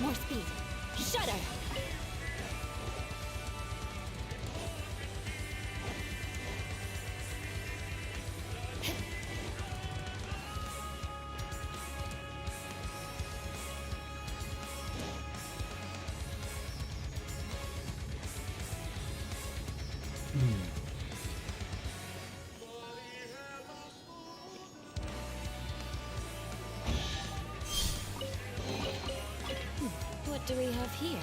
More speed. Shudder! What do we have here?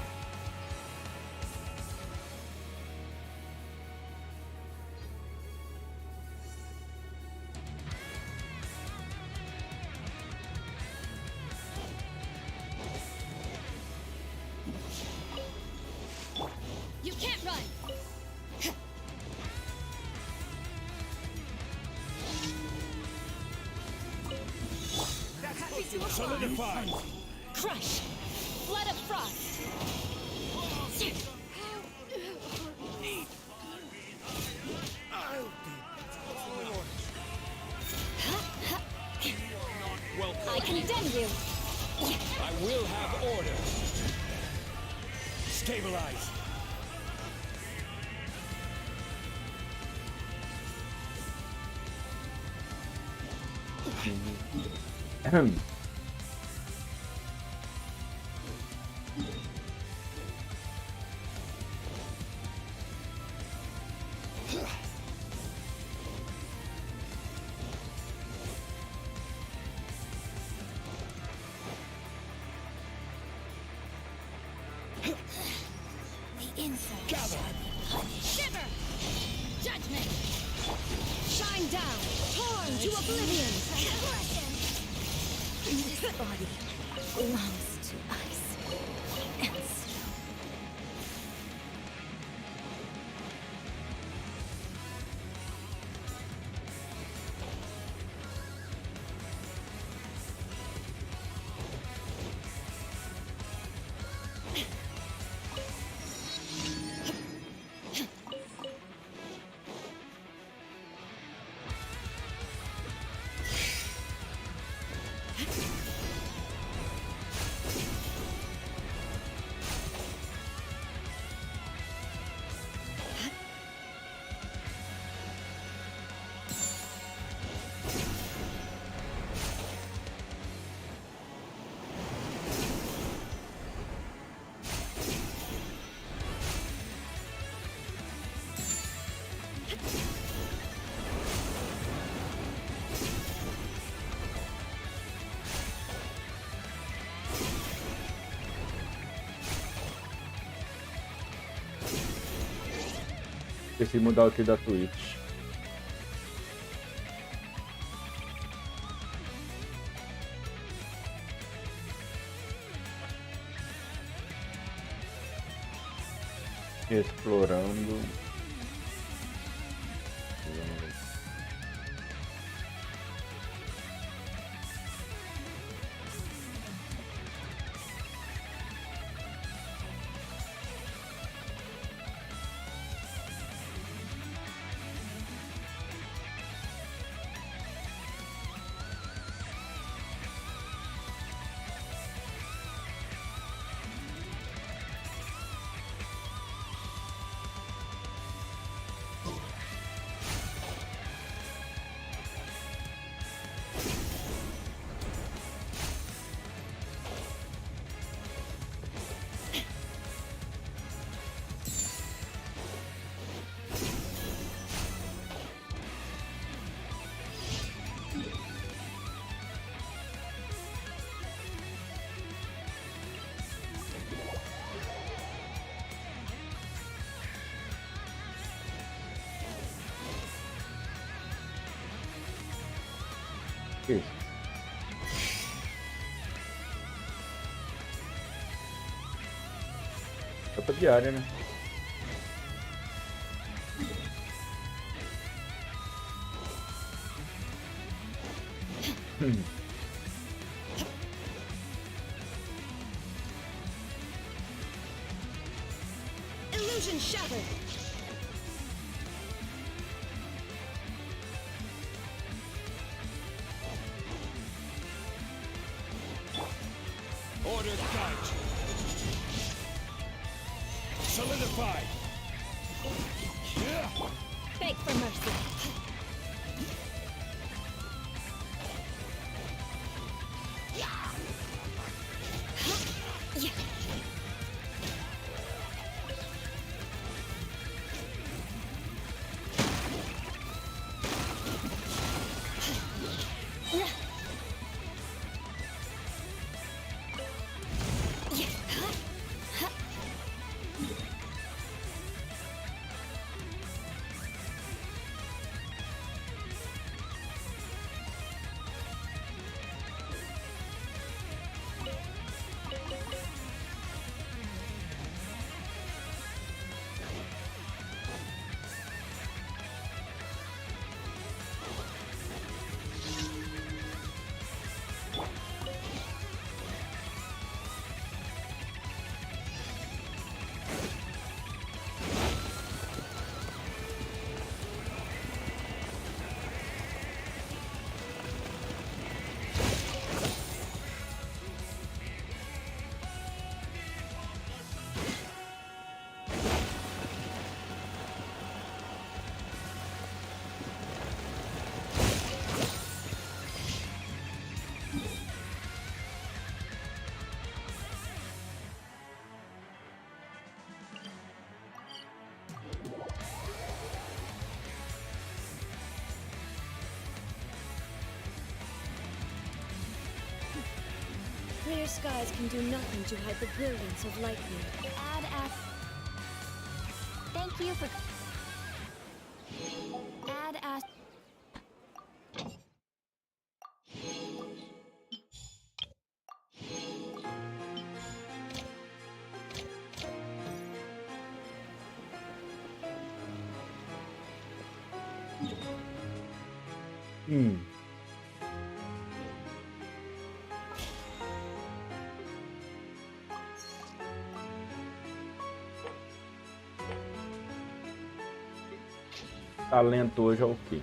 You can't run! Solidified! Crush! Flood of frost! I condemn you! I will have order! Stabilize! The inside shall be punished. Shiver! Judgment! Shine down! Torn to oblivion! This body belongs to ice and snow. Esqueci de mudar o aqui da Twitch. Explorando. Que isso? Roupa diária, né? Illusion shattered. Order cut. Solidified. Beg for mercy. Clear skies can do nothing to hide the brilliance of lightning. Thank you for... Talento hoje é o quê?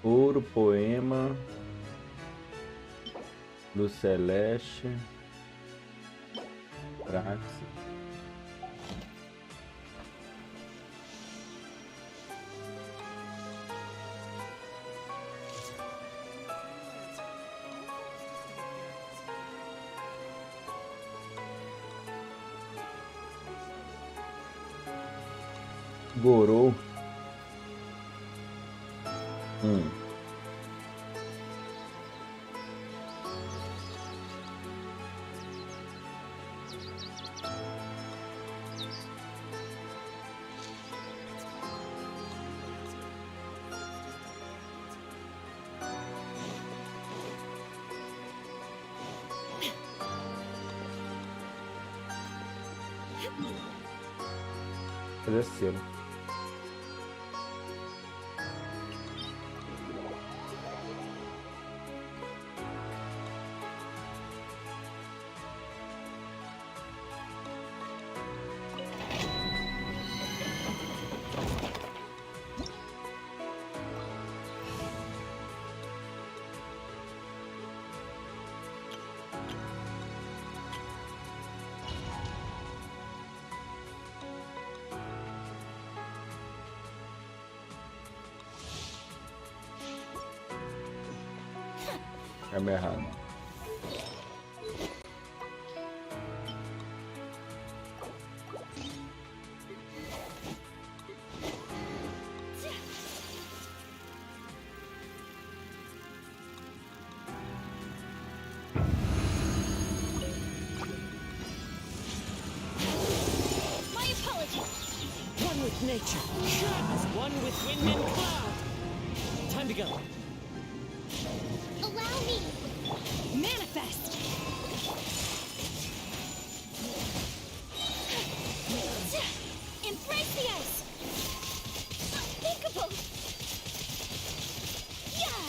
Ouro, poema, luz celeste, praxe. Gorou. Fazer selo. É meio errado. My nature, as one with wind and cloud. Time to go. Allow me! Manifest! Embrace the ice! Unthinkable! Yeah!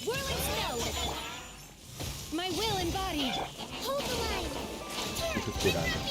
Whirling snow! My will embodied! Hold the line! Muito inspirado.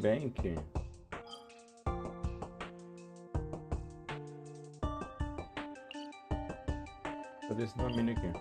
Bank. Cadê esse nome aqui?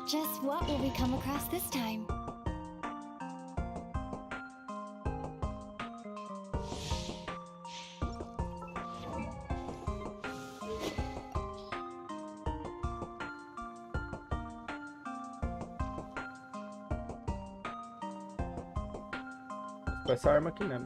Just what will we come across this time? Com essa arma aqui, né?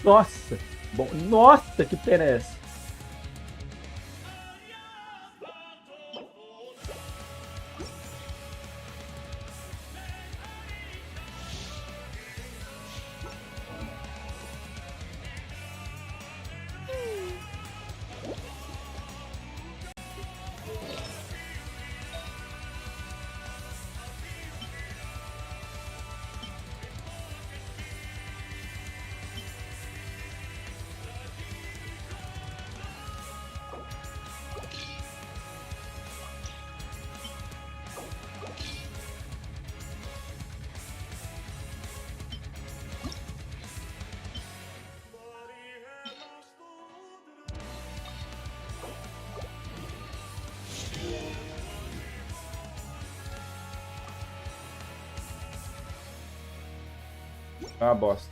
Nossa! Bom, nossa, que pena é essa? Ah, bosta.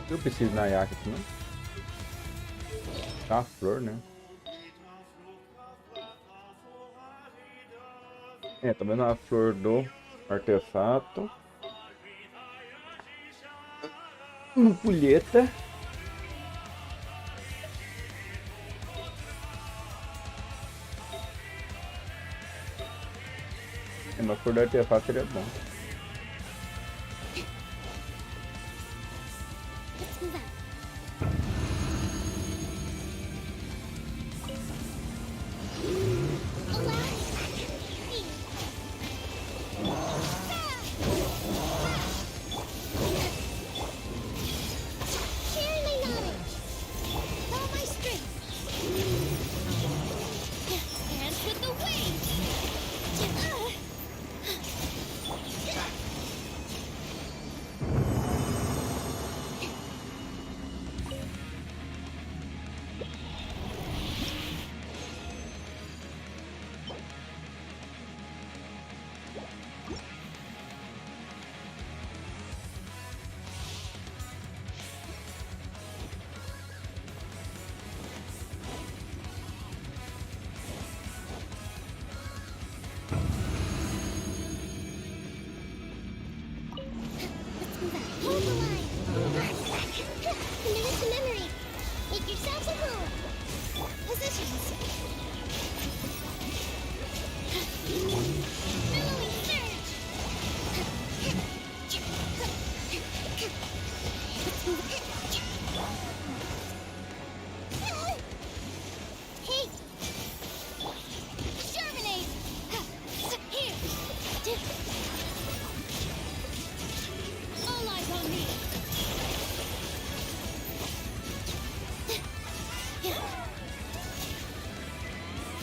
Eu preciso na Yaka aqui, não? Tá a flor, né? É, tá vendo a flor do artefato. Uma ampulheta. É, uma flor do artefato seria bom. Let's move out. Sharing my knowledge. All my strength. Dance with the waves. Hold the line. Commit it to memory. Make yourselves at home. Positions. Billowing surge. Hey. Charbonade. Here. All eyes on me.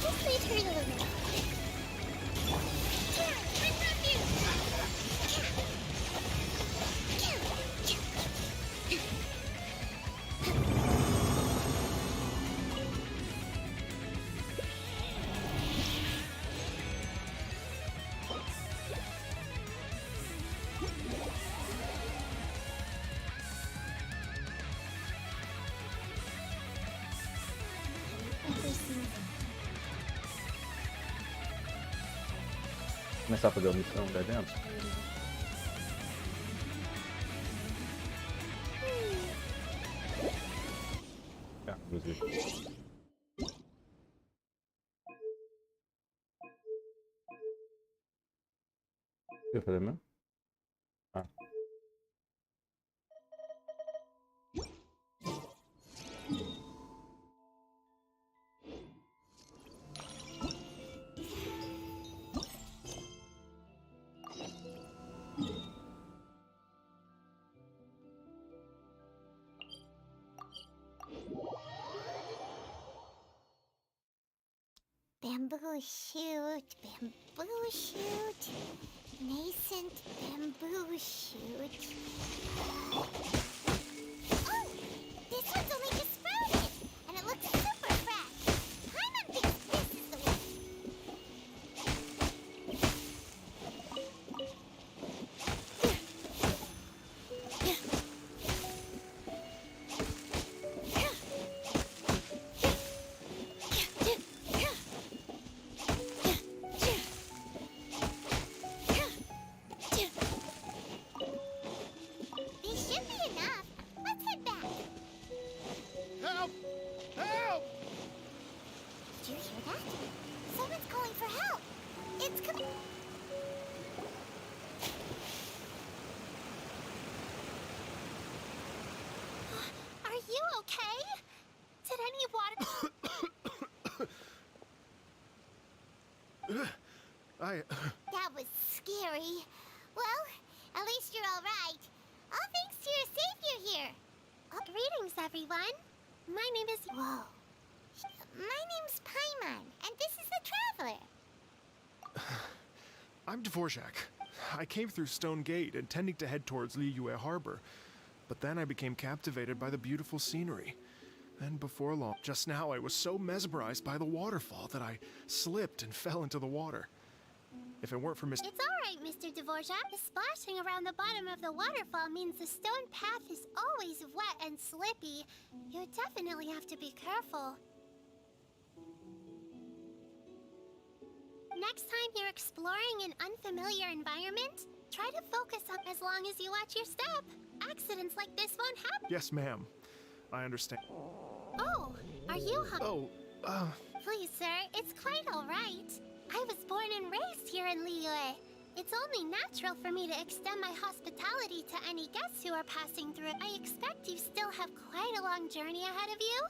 Just please hurry a little bit. Here, bring Começar a fazer a missão lá dentro. Ah, inclusive. O que eu fazer mesmo? Ah. Bamboo shoot, bamboo shoot, nascent bamboo shoot. Oh, this one's only just sprouted, and it looks super fresh. Paimon thinks this is the way. you hear that? Someone's calling for help. It's coming. Are you okay? Did any water... That was scary. Well, at least you're all right. All thanks to your savior here. Oh, greetings, everyone. My name is... Whoa. My name's Paimon, and this is the Traveler. I'm Dvorak. I came through Stone Gate, intending to head towards Liyue Harbor. But then I became captivated by the beautiful scenery. And before long, just now I was so mesmerized by the waterfall that I slipped and fell into the water. If it weren't for Mr. It's all right, Mr. Dvorak. The splashing around the bottom of the waterfall means the stone path is always wet and slippy. You definitely have to be careful. Next time you're exploring an unfamiliar environment, try to focus on as long as you watch your step. Accidents like this won't happen. Yes, ma'am. I understand. Oh, are you Oh, Please, sir, it's quite all right. I was born and raised here in Liyue. It's only natural for me to extend my hospitality to any guests who are passing through. I expect you still have quite a long journey ahead of you.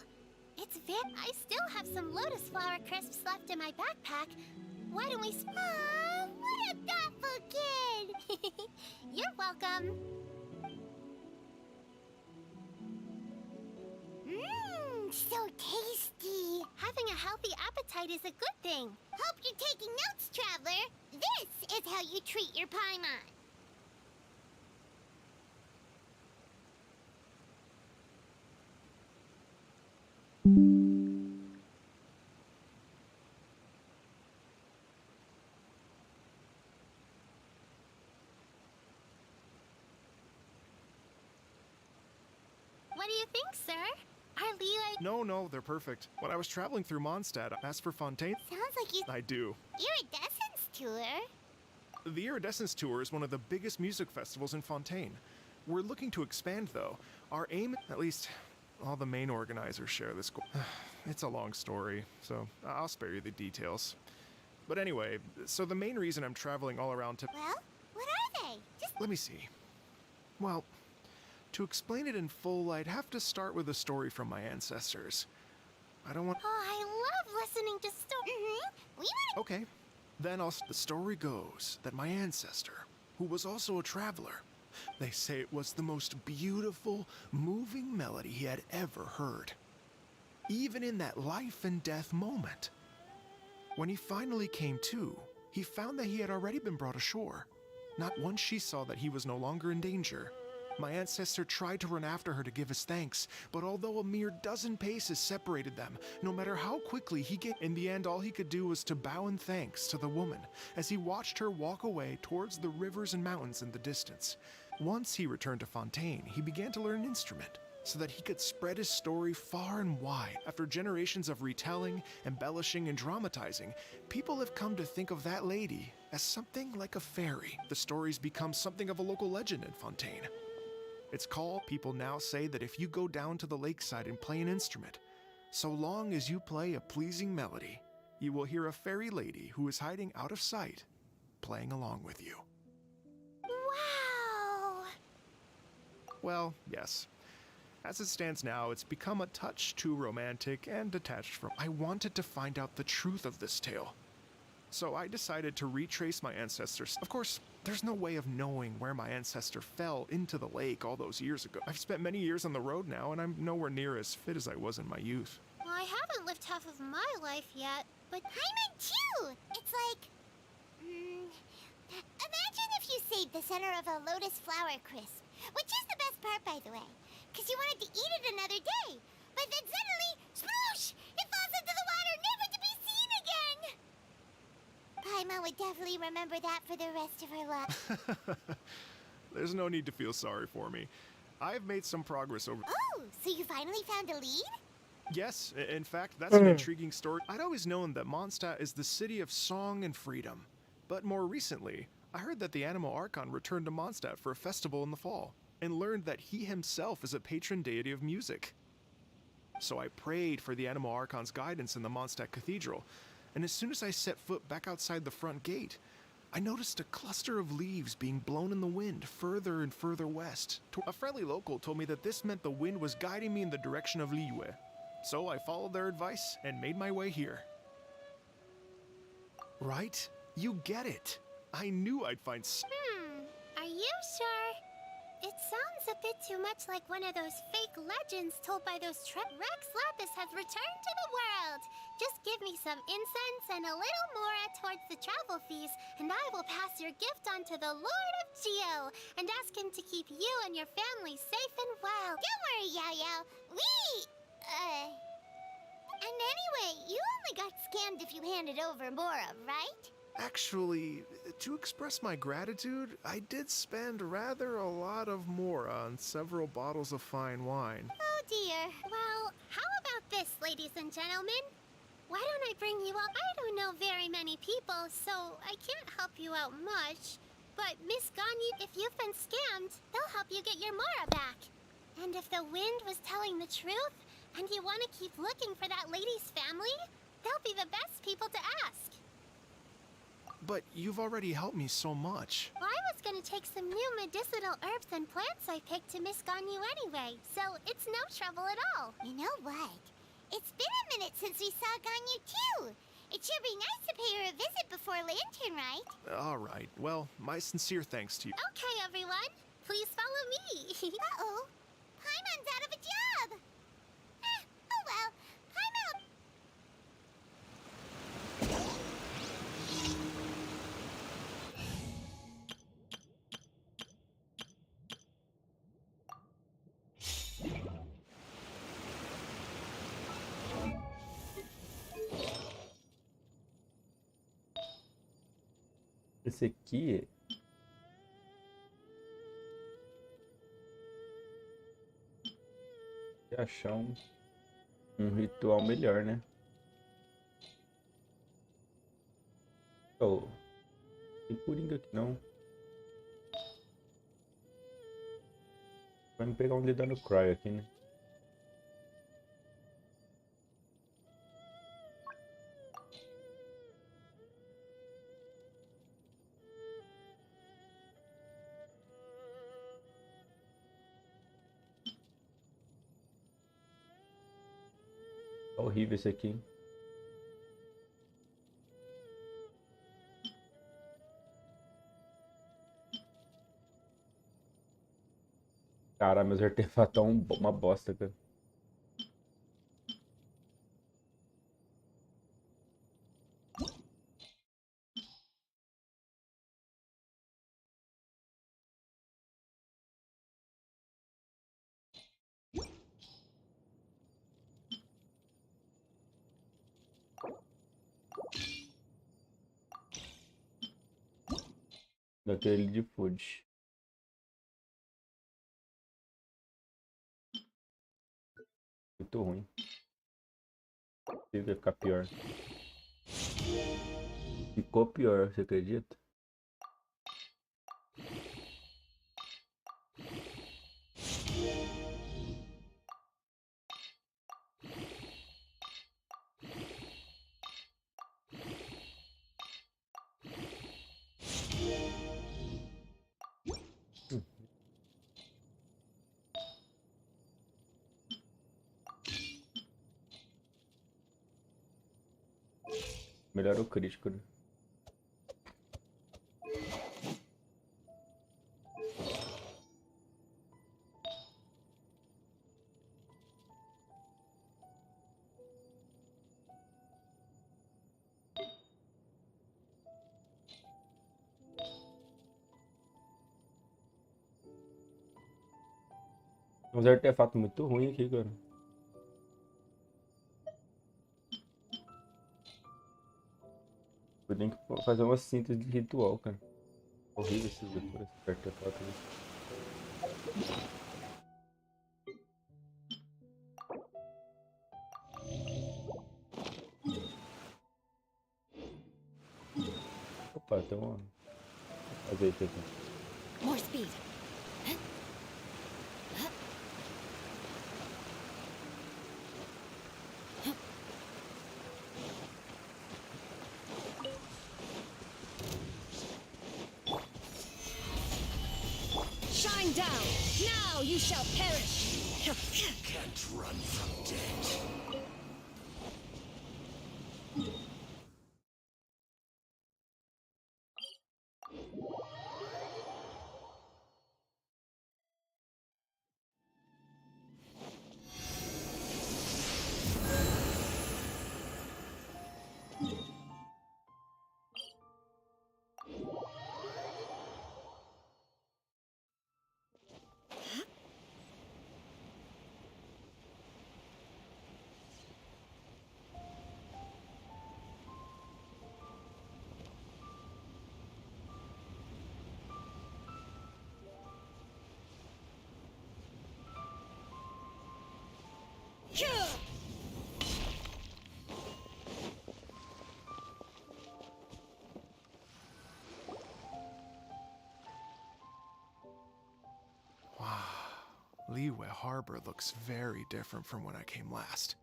I still have some lotus flower crisps left in my backpack. Why don't we... Aw, what a thoughtful kid! You're welcome. Mmm, so tasty. Having a healthy appetite is a good thing. Hope you're taking notes, Traveler. This is how you treat your Paimon. What do you think, sir? Are Liyue... no, they're perfect. When I was traveling through Mondstadt, I asked for Fontaine. Sounds like you... I do. Iridescence tour? The Iridescence Tour is one of the biggest music festivals in Fontaine. We're looking to expand, though. Our aim, at least all the main organizers share this goal. It's a long story, so I'll spare you the details. But anyway, so the main reason I'm traveling all around to... Well, what are they? Just... Let me see. Well, to explain it in full, I'd have to start with a story from my ancestors. I don't want... Oh, I love listening to stories. We want... Okay. Then the story goes that my ancestor, who was also a traveler, they say it was the most beautiful, moving melody he had ever heard. Even in that life and death moment. When he finally came to, he found that he had already been brought ashore. Not once she saw that he was no longer in danger. My ancestor tried to run after her to give his thanks, but although a mere dozen paces separated them, no matter how quickly in the end all he could do was to bow in thanks to the woman, as he watched her walk away towards the rivers and mountains in the distance. Once he returned to Fontaine, he began to learn an instrument, so that he could spread his story far and wide. After generations of retelling, embellishing, and dramatizing, people have come to think of that lady as something like a fairy. The story's become something of a local legend in Fontaine. It's called, people now say that if you go down to the lakeside and play an instrument, so long as you play a pleasing melody, you will hear a fairy lady who is hiding out of sight, playing along with you. Wow! Well, yes. As it stands now, it's become a touch too romantic and detached from... I wanted to find out the truth of this tale. So I decided to retrace my ancestors. Of course, there's no way of knowing where my ancestor fell into the lake all those years ago. I've spent many years on the road now, and I'm nowhere near as fit as I was in my youth. Well, I haven't lived half of my life yet, but I'm too! It's like... imagine if you saved the center of a lotus flower crisp, which is the best part, by the way, because you wanted to eat it another day, but then suddenly, sploosh! It falls into the water, never to be seen again! Paimon would definitely remember that for the rest of her life. There's no need to feel sorry for me. I've made some progress over... Oh, so you finally found a lead? Yes, in fact, that's an intriguing story. I'd always known that Mondstadt is the city of song and freedom. But more recently, I heard that the Animal Archon returned to Mondstadt for a festival in the fall, and learned that he himself is a patron deity of music. So I prayed for the Anima Archon's guidance in the Mondstadt Cathedral, and as soon as I set foot back outside the front gate, I noticed a cluster of leaves being blown in the wind further and further west. A friendly local told me that this meant the wind was guiding me in the direction of Liyue. So I followed their advice and made my way here. Right? You get it. I knew I'd find Are you sure? It sounds a bit too much like one of those fake legends told by those Rex Lapis has returned to the world. Just give me some incense and a little mora towards the travel fees, and I will pass your gift on to the Lord of Geo and ask him to keep you and your family safe and well. Don't worry, Yao Yao. And anyway, you only got scammed if you handed over mora, right? Actually, to express my gratitude, I did spend rather a lot of mora on several bottles of fine wine. Oh dear. Well, how about this, ladies and gentlemen? Why don't I bring you up? I don't know very many people, so I can't help you out much. But Miss Ganyu, if you've been scammed, they'll help you get your mora back. And if the wind was telling the truth, and you want to keep looking for that lady's family, they'll be the best people to ask. But you've already helped me so much. Well, I was gonna take some new medicinal herbs and plants I picked to Miss Ganyu anyway, so it's no trouble at all. You know what? It's been a minute since we saw Ganyu too. It should be nice to pay her a visit before Lantern, right? All right. Well, my sincere thanks to you. Okay, everyone. Please follow me. Uh-oh. Paimon's out of a job. Oh well. I'm out. Esse aqui é achar um ritual melhor, né? Oh, tem coringa aqui não. Vai me pegar um dedo no Cry aqui, né? Tá horrível esse aqui, hein? Cara, meus artefatos são uma bosta, cara. Daquele de food. Muito ruim. Vai ficar pior. Ficou pior, você acredita? Melhor o crítico, né? Uns artefatos muito ruins aqui, cara. Eu tenho que fazer uma síntese de ritual, cara. Horrível esses artefatos. Opa, tem uma... Vou fazer isso aqui. More speed. Now you shall perish. Can't run from death. Liyue Harbor looks very different from when I came last.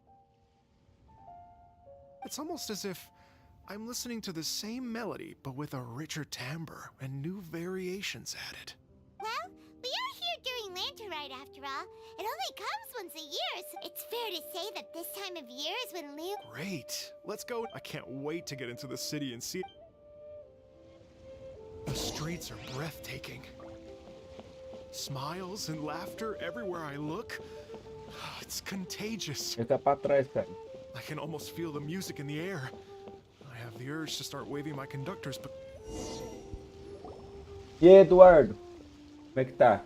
It's almost as if I'm listening to the same melody, but with a richer timbre and new variations added. Well, we are here during Lantern Rite after all. It only comes once a year, so it's fair to say that this time of year is when Liyue... Great! Let's go. I can't wait to get into the city and see it. The streets are breathtaking. Smiles and laughter everywhere I look. It's contagious. Ele tá pra trás, cara. I can almost feel the music in the air. I have the urge to start waving my conductors, but... E aí, Eduardo? Como é que tá?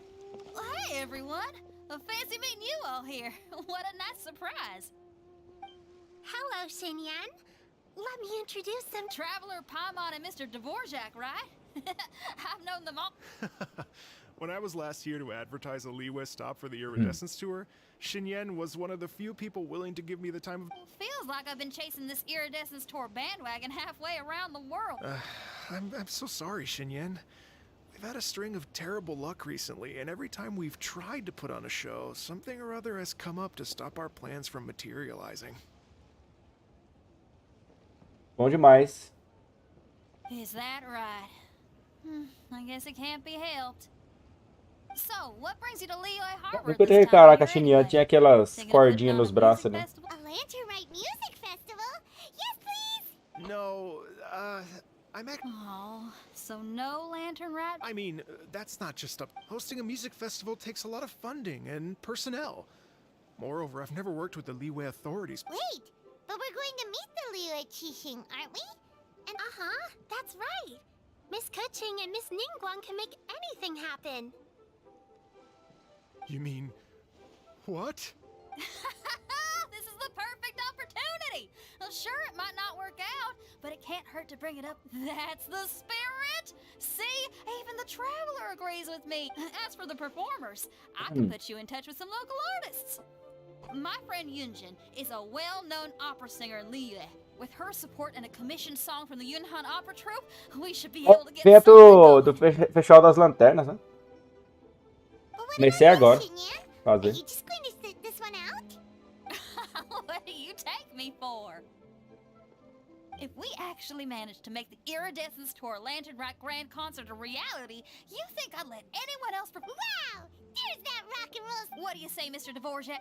Well, hey, everyone. Fancy meeting you all here. What a nice surprise. Hello, Xinyan. Let me introduce them. Traveler, Paimon, and Mr. Dvorak, right? I've known them all. When I was last here to advertise a Liyue stop for the Iridescence tour, Xinyan was one of the few people willing to give me the time of... Feels like I've been chasing this Iridescence tour bandwagon halfway around the world. I'm so sorry, Xinyan. We've had a string of terrible luck recently, and every time we've tried to put on a show, something or other has come up to stop our plans from materializing. Bom demais. Is that right? I guess it can't be helped. So, what brings you to Liyue Harbor Nunca this tinha time reparado of que a year Xinyan anyway? tinha aquelas Thinking of putting cordinhas on nos a braços, music né? festival? A Lantern Rite Music Festival? Yes, please! No, I'm Oh, so no Lantern Rite? I mean, that's not just hosting a music festival takes a lot of funding and personnel. Moreover, I've never worked with the Liyue authorities. Wait, but we're going to meet the Liyue Qixing, aren't we? And that's right. Miss Keqing and Miss Ningguang can make anything happen. You mean, what? This is the perfect opportunity! Well, sure, it might not work out, but it can't hurt to bring it up. That's the spirit! See? Even the Traveler agrees with me. As for the performers, I can put you in touch with some local artists. My friend Yunjin is a well-known opera singer in Liyue. With her support and a commissioned song from the Yunhan Opera Troupe, we should be able to get Evento something do going. Festival das Lanternas, né? But what Comecei about agora. you, Xinyan? Fazer. Are you just going to sit this one out? What do you take me for? If we actually manage to make the Iridescence Tour Lantern Rite Grand Concert a reality, you think I'd let anyone else perform? Wow! There's that rock and roll... What do you say, Mr. Dvorak?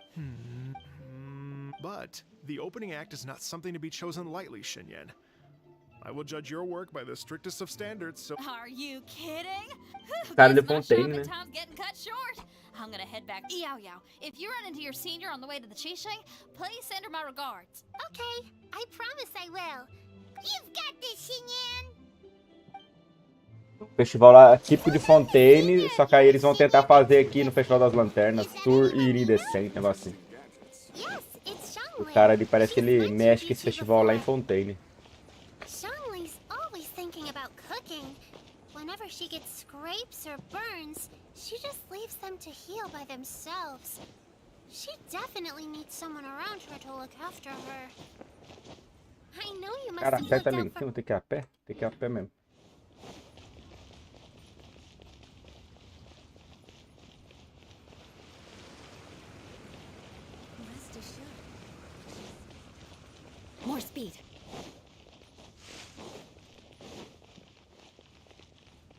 But the opening act is not something to be chosen lightly, Xinyan. I will judge your work by the strictest of standards, so... Are you kidding? Cara de Guess my Fontaine, shopping né? time's getting cut short. I'm gonna head back. Yao Yao, if you run into your senior on the way to the Qixing, please send her my regards. Okay, I promise I will. You've got this, Xinyan! Festival lá, típico de Fontaine, só que aí eles vão tentar fazer aqui no Festival das Lanternas, Tour Iridescente, negócio assim. Yes, it's O Xiangling. cara ali parece que She's ele mentioned mexe com you esse two festival lá em before. Fontaine. Xiangling's always thinking about cooking. Whenever she gets scrapes or burns, she just leaves them to heal by themselves. She definitely needs someone around her to look after her. I know you must Cara, have aperta looked ali out em for... cima, tem que ir a pé? Tem que ir a pé mesmo. More speed.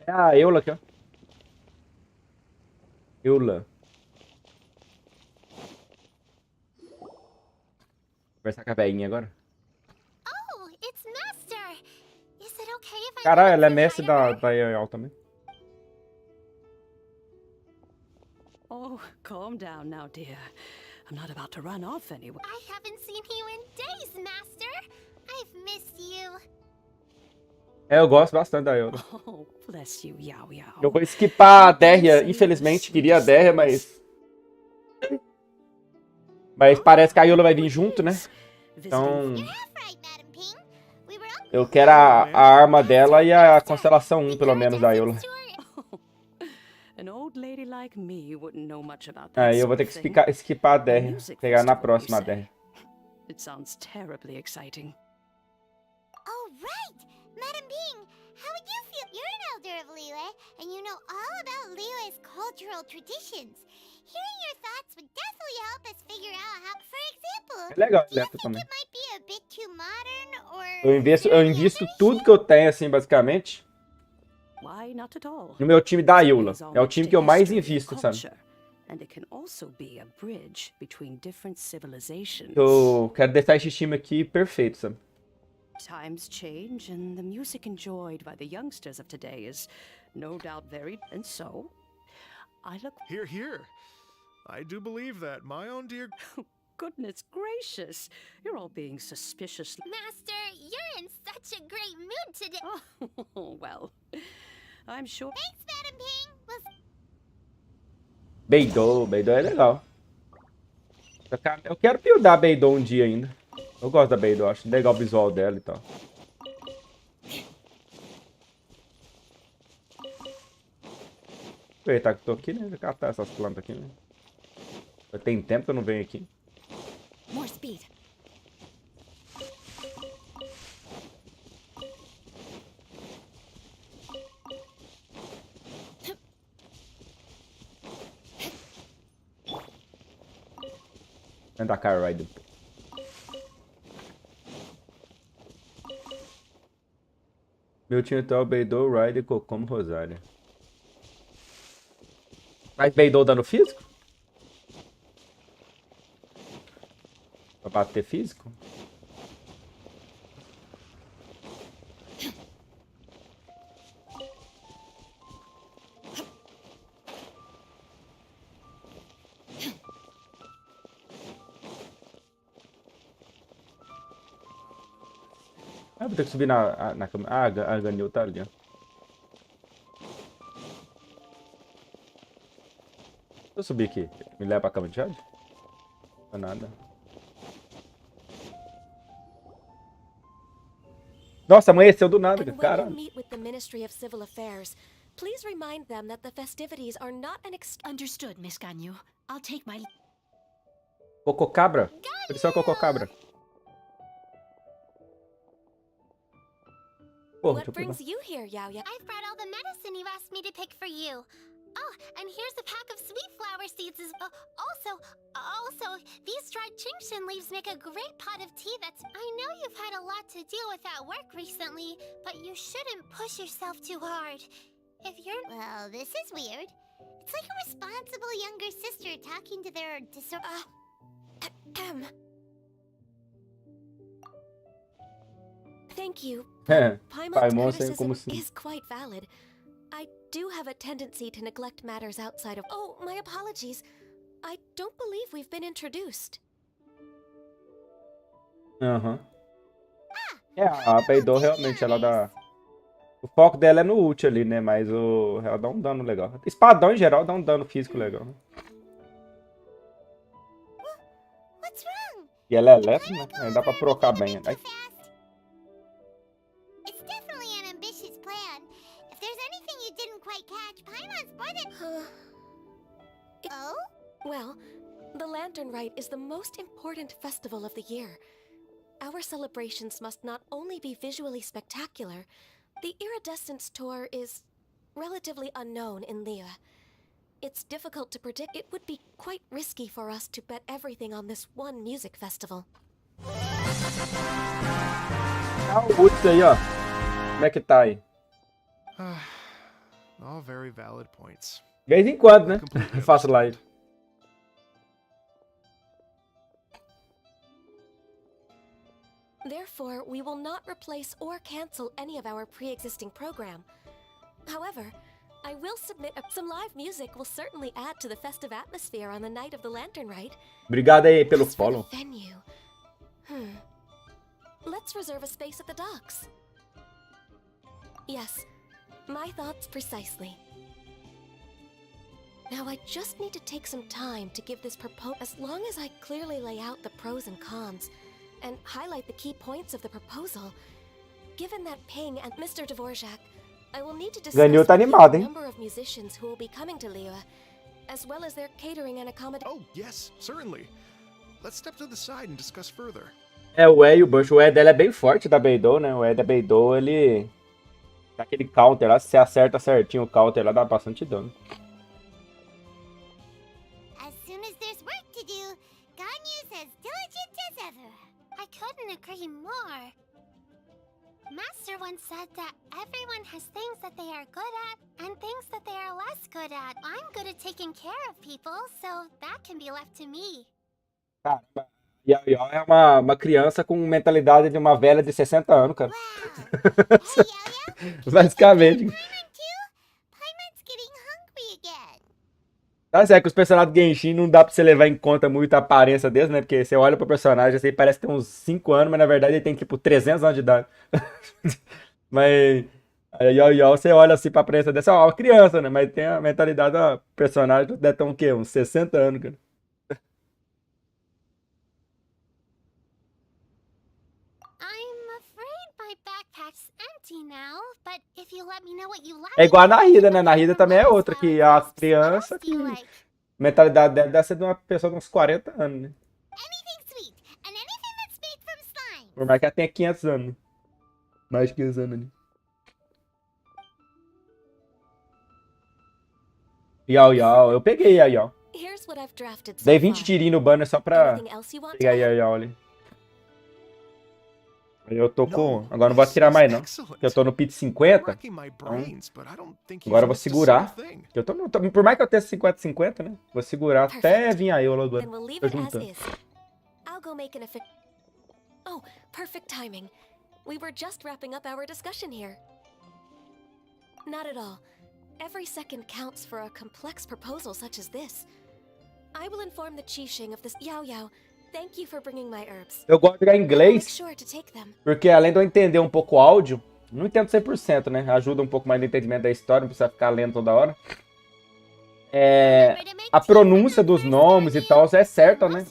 É a Eula aqui, ó. Eula. Conversar com a velhinha agora. Oh, it's Master. Is it okay if I Caralho, come ela é and say mestre hi to her? da Yoyol também. Oh, calm down now, dear. I'm not about to run off anywhere. I haven't seen you in days, Master. I've missed you. É, eu gosto bastante da Yoyol. Oh, bless you, Yao Yao. Eu vou skipar a Derria. Infelizmente, queria a Derria, mas... Mas parece que a Yola vai vir junto, né? Então... Half right, Madam Ping. We were up Eu quero a arma dela e a constelação 1, pelo menos, da Yola. An old lady like me wouldn't know much about that Aí eu vou sort ter of que thing. skipar a Derria. Music Pegar na festival, próxima you say? Derria. It sounds terribly exciting. Oh, right! Madam Ping, how would you feel? You're an elder of Liyue, and you know all about Liyue's cultural traditions. Hearing your thoughts would definitely help us figure out how, for example, É legal, do you Leto, think também. it might be a bit too modern, or Eu invisto tudo que eu tenho, assim, basicamente, Why not at all? no meu time da This Yola. plays É o homage time to que eu mais history and invisto, sabe? culture, and it can also be a bridge between different civilizations. Eu quero deixar esse time aqui perfeito, sabe? Times change, and the music enjoyed by the youngsters of today is no doubt varied. And so, I look. Here, here. I do believe that. My own dear. Goodness gracious, you're all being suspicious. Master, you're in such a great mood today. Oh, well, I'm sure. Thanks, Madam Ping. Beidou é legal. Eu quero buildar a Beidou um dia ainda. Eu gosto da Beidou, acho legal o visual dela e tal. Aproveitar que eu tô aqui, né? Vou catar essas plantas aqui, né? Tem tempo que eu não venho aqui. More speed. Anda cá, Ryder. Meu time atual Beidou, Ryder, Kokomo, Rosária. Mas Beidou dano físico? Pra bater físico? Ah, vou ter que subir na cama. Ah, a Ganil tá ali, ó. Se eu subir aqui, me leva pra cama de Jade? Não é nada. Nossa, amanheceu do nada, And when you caralho. meet with the Ministry of Civil Affairs, please remind them that the festivities are not an Understood, Miss Ganyu. I'll take my... Cococabra? Eles são Cococabra. Porra, What deixa eu pegar. brings you here, Yao Yao? I've brought all the medicine you asked me to pick for you. Oh, and here's a pack of sweet flower seeds. Also, these dried chingshin leaves make a great pot of tea that's... I know you've had a lot to deal with at work recently, but you shouldn't push yourself too hard. If you're... Well, this is weird. It's like a responsible younger sister talking to their Thank you. É, Paimon's Paimon sem criticism como se... is quite valid. I do have a tendency to neglect matters outside of... Oh, my apologies. I don't believe we've been introduced. Aham. É, a Beidou realmente, ela dá... O foco dela é no ult ali, né? Mas ela dá um dano legal. Espadão, em geral, dá um dano físico legal. What's wrong? E ela é leve, né? Aí dá pra procar bem. Aí... It's definitely an ambitious plan. If there's anything you didn't quite catch, Paimon's more than... Oh? Well, the Lantern Rite is the most important festival of the year. Our celebrations must not only be visually spectacular, the Iridescence Tour is relatively unknown in Liyue. It's difficult to predict. It would be quite risky for us to bet everything on this one music festival. Ah, o ult aí, ó. Como é que tá aí? All very valid points. De vez em quando, né? Completely Eu faço live. Therefore, we will not replace or cancel any of our pre-existing program. However, I will submit some live music will certainly add to the festive atmosphere on the night of the Lantern Rite. Obrigado aí pelo As for the follow. venue, let's reserve a space at the docks. Yes, my thoughts precisely. Now I just need to take some time to give this proposal. As long as I clearly lay out the pros and cons, and highlight the key points of the proposal, given that Ping and Mr. Dvorak, I will need to discuss Ganhou tá with you animado, the hein? number of musicians who will be coming to Liyue, as well as their catering and accommodation. Oh, yes, certainly. Let's step to the side and discuss further. É, o E e o Bush. O E dela é bem forte da Beidou, né? O E da Beidou, ele... Aquele counter lá, se você acerta certinho o counter lá, dá bastante dano. As soon as there's work to do, Ganyu's as diligent as ever. I couldn't agree more. Master once said that everyone has things that they are good at and things that they are less good at. I'm good at taking care of people, so that can be left to me. Caramba. Yao Yao é uma criança com mentalidade de uma velha de 60 anos, cara. Wow. Hey, Yo-Yo, Basicamente. Paimon too? Paimon's getting hungry again. Tá certo que os personagens do Genshin não dá pra você levar em conta muito a aparência deles, né? Porque você olha pro personagem assim, parece que tem uns 5 anos, mas na verdade ele tem tipo 300 anos de idade. Mas a Yao Yao, você olha assim pra aparência dessa, ó, uma criança, né? Mas tem a mentalidade do personagem, deve ter um quê? Uns 60 anos, cara. I'm afraid my backpack's empty now, but if you let me know what you like. É igual a Narida, né? Narida também é outra, que é a criança que... A mentalidade dela deve ser de uma pessoa de uns 40 anos, né? Anything sweet and anything that's made from slime. Por mais que ela tenha 500 anos, né? Mais de 500 anos ali. Yao Yao, eu peguei Yao Yao. Here's what I've drafted so Dei 20 far. tirinhos no banner só pra Anything else you want to pegar add? Yao Yao ali. Aí eu tô com... No, Agora não vou this atirar is mais não. excellent. Porque eu tô no pit I'm 50. racking my brains, but I don't think Agora eu vou you've missed a segurar. single thing. Eu tô, por mais que eu tenha 50-50, né? Vou segurar até vir a Eula agora. Then we'll leave Tô it as juntando. is. I'll go make an official. Oh, perfect timing. We were just wrapping up our discussion here. Not at all. Every second counts for a complex proposal such as this. I will inform the Qixing of this. Yao Yao, thank you for bringing my herbs. Eu gosto de jogar em I'll make inglês, sure to take them. porque além de eu entender um pouco o áudio, não entendo 100%, né? Ajuda um pouco mais no entendimento da história, não precisa ficar lendo toda hora. A pronúncia dos nomes e tal é certa, né?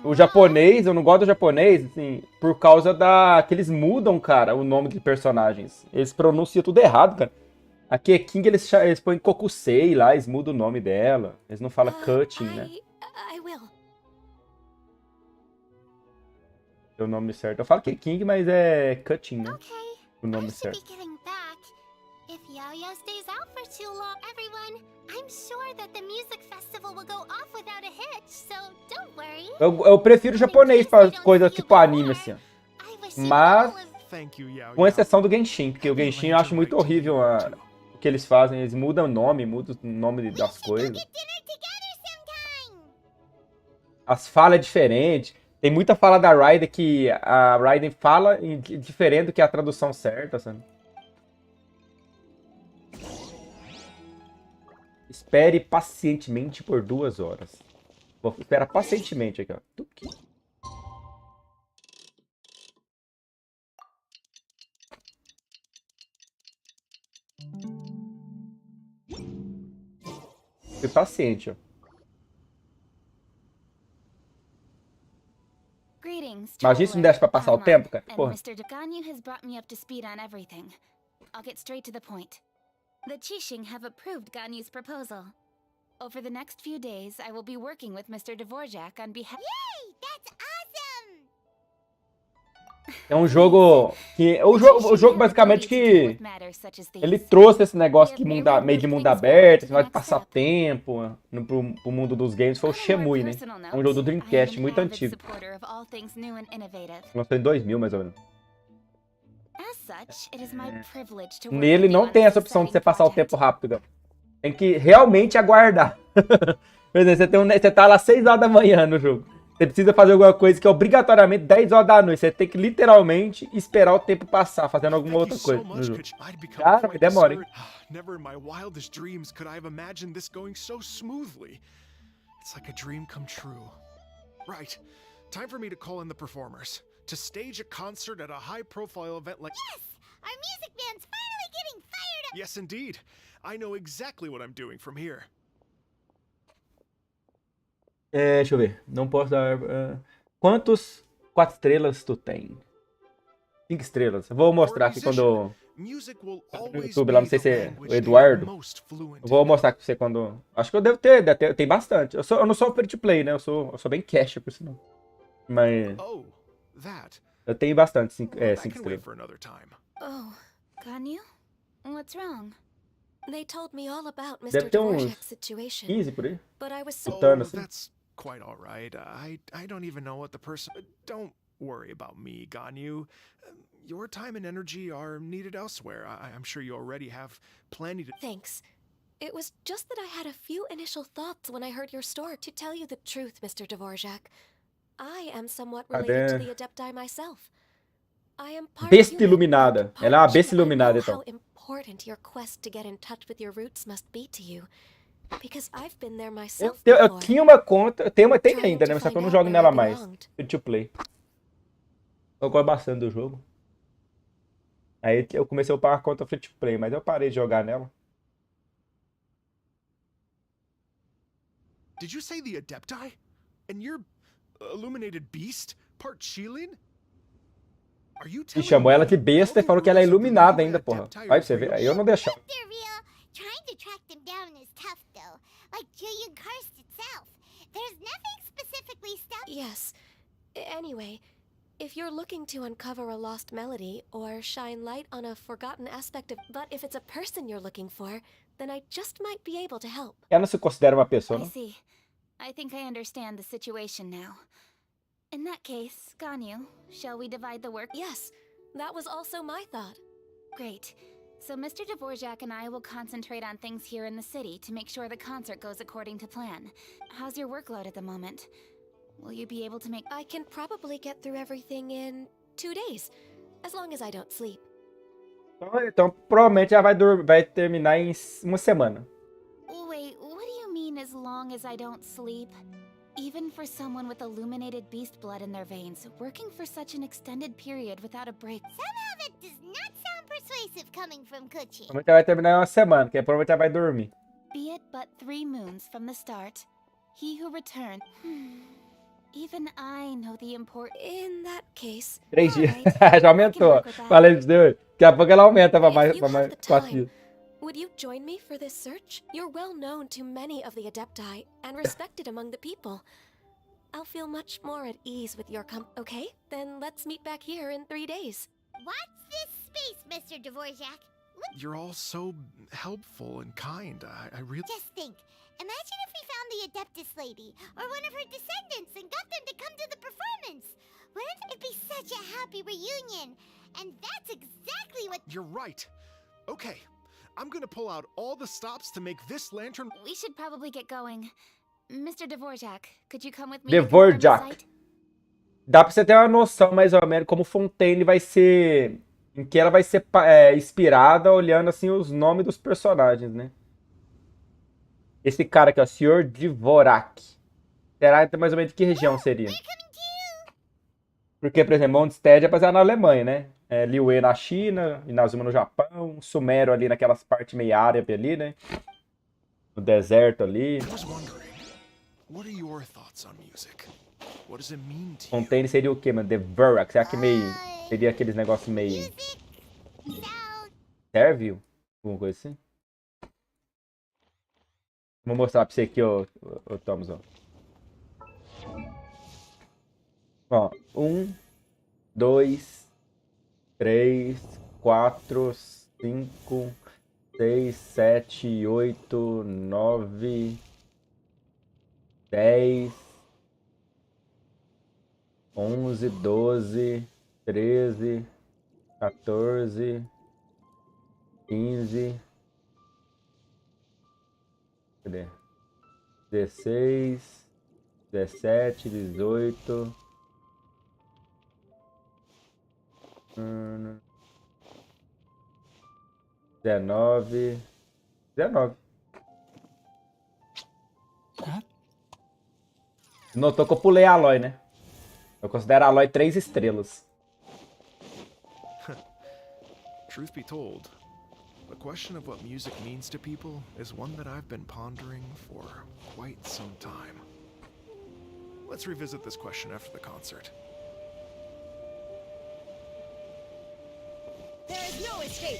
O japonês, eu não gosto do japonês, assim, por causa que eles mudam, cara, o nome de personagens. Eles pronunciam tudo errado, cara. Aqui é King, eles põem Kokusei lá, eles mudam o nome dela. Eles não falam Cutting, né? I will. É o nome certo. Eu falo que é King, mas é Cutting, né? Okay, O I nome should certo. be getting back. If Yo-Yo stays out for too long, everyone, I'm sure that the music festival will go off without a hitch, so don't worry. Eu prefiro japonês pra coisa tipo anime, assim, ó. I wish you Mas- all of Thank you, Yao Com Yao. exceção do Genshin, porque o Genshin eu acho muito horrível o que eles fazem. Eles mudam o nome, mudam o nome das coisas. get dinner together sometime. As falas é diferente. Tem muita fala da Raiden que a Raiden fala diferente do que a tradução certa, sabe? Espere pacientemente por 2 horas. Vou esperar pacientemente aqui, ó. Tuque. Fui paciente, ó. Greetings, Imagina se não desse pra passar o tempo, cara. And Porra. Mr. Ganyu has brought me up to speed on everything. I'll get straight to the point. The Qixing have approved Ganyu's proposal. Over the next few days, I will be working with Mr. Dvorak on behalf. Yay, that's awesome. É um jogo que... O jogo basicamente que... Ele trouxe esse negócio que meio de mundo aberto, esse negócio de passar tempo pro mundo dos games, foi o Shemui, né? É um jogo do Dreamcast, muito antigo. Lançou em 2000, mais ou menos. Nele não tem essa opção de você passar o tempo rápido, cara. Tem que realmente aguardar. Por exemplo, você tá lá 6 horas da manhã no jogo. Você precisa fazer alguma coisa que é obrigatoriamente 10 horas da noite. Você tem que literalmente esperar o tempo passar, fazendo alguma outra coisa no jogo. Cara, mas demora, hein? Never in my wildest dreams could I have imagined this going so smoothly. It's like a dream come true. Right. Time for me to call in the performers. To stage a concert at a high-profile event like... Yes! Our music band's finally getting fired up! Yes, indeed. I know exactly what I'm doing from here. Deixa eu ver. Não posso dar... quantos 4 estrelas tu tem? 5 estrelas. Eu vou mostrar aqui quando... Music will No always YouTube lá, não be sei the se é language o they are Eduardo. most fluent Eu vou in. mostrar pra você quando... Acho que eu devo ter, tem bastante. Eu não sou free to play, né? Eu sou bem cash, por sinal. Mas Oh, that. eu tenho bastante 5 That can wait estrelas. for another time. Oh, Ganyu? What's wrong? They told me all about Deve Mr. ter uns Dvorak's situation, 15 por aí. but I was so... Chutando, Oh, assim. that's quite all right. I don't even know what the person... Don't worry about me, Ganyu. Your time and energy are needed elsewhere. I'm sure you already have plenty to... Thanks. It was just that I had a few initial thoughts when I heard your story. To tell you the truth, Mr. Dvorak, I am somewhat related to the Adepti myself. I am part Besta human iluminada. and part Ela é uma besta Jedi. I know iluminada, how então. important your quest to get in touch with your roots must be to you. Because I've been there Eu, myself eu before. tinha uma conta, eu tenho Trying ainda, to né? Só que eu find não out jogo where nela I mais. belonged. Free to play. Eu gosto bastante do jogo. Aí eu comecei a upar a conta free to play, mas eu parei de jogar nela. Did you say the Adepti? And you're illuminated beast? Part Shilin? Are you E telling chamou ela me de besta e all the falou que ela é rumors of the iluminada Liyue ainda, porra. Adepti Vai are pra você ver. real? Aí eu não deixava. They're real. Trying to track them down is tough, though. Like Julian Karst itself. There's nothing specifically stopping... Yes. Anyway, if you're looking to uncover a lost melody or shine light on a forgotten aspect of... But if it's a person you're looking for, then I just might be able to help. Ela não se considera uma pessoa, I não? see. I think I understand the situation now. In that case, Ganyu, shall we divide the work? Yes, that was also my thought. Great. So Mr. Dvorak and I will concentrate on things here in the city to make sure the concert goes according to plan. How's your workload at the moment? Will you be able to make... I can probably get through everything in 2 days, as long as I don't sleep. Então provavelmente ela vai terminar em uma semana. Wait, what do you mean as long as I don't sleep? Even for someone with illuminated beast blood in their veins, working for such an extended period without a break... Somehow that does not sound persuasive coming from Kuchi. Provavelmente ela vai terminar em uma semana, que provavelmente ela vai dormir. Be it but 3 moons from the start, he who returned... Even I know the importance... In that case, 3 dias. Alright, Já I aumentou. can work with that. Falei de Deus. Daqui a pouco ela aumenta pra mais if you have the 4 time, dias. would you join me for this search? You're well known to many of the Adepti and respected among the people. I'll feel much more at ease with your okay? Then let's meet back here in 3 days. What's this space, Mr. Dvorak? Look, You're all so helpful and kind. I really... just think. Imagine if we found the Adeptus lady, or one of her descendants, and got them to come to the performance. Wouldn't it be such a happy reunion? And that's exactly what... You're right. Okay, I'm gonna pull out all the stops to make this lantern... We should probably get going. Mr. Dvorak, could you come with me to confirm the Dvorak. site? Dá pra você ter uma noção mais ou menos como Fontaine vai ser... Em que ela vai ser inspirada olhando assim os nomes dos personagens, né? Esse cara aqui, ó, Sr. Dvorak. Será mais ou menos de que região seria? Porque, por exemplo, Mondstadt é baseado na Alemanha, né? Liyue na China, Inazuma no Japão, Sumero ali naquelas partes meio árabe ali, né? No deserto ali. I was wondering, what are your thoughts on music? What does it mean to you? Fontaine seria o quê, mano? Dvorak. Será que meio... Seria aqueles negócios meio... Music, sound... Servil? Alguma coisa assim? Vou mostrar pra você aqui, ó, Thomas, ó. Ó, 1, 2, 3, 4, 5, 6, 7, 8, 9, 10, 11, 12, 13, 14, 15... Cadê? 16, 17, 18. 19. 19. Notou que eu pulei a Aloy, né? Eu considero a Aloy 3 estrelas. Truth be told, the question of what music means to people is one that I've been pondering for quite some time. Let's revisit this question after the concert. There is no escape.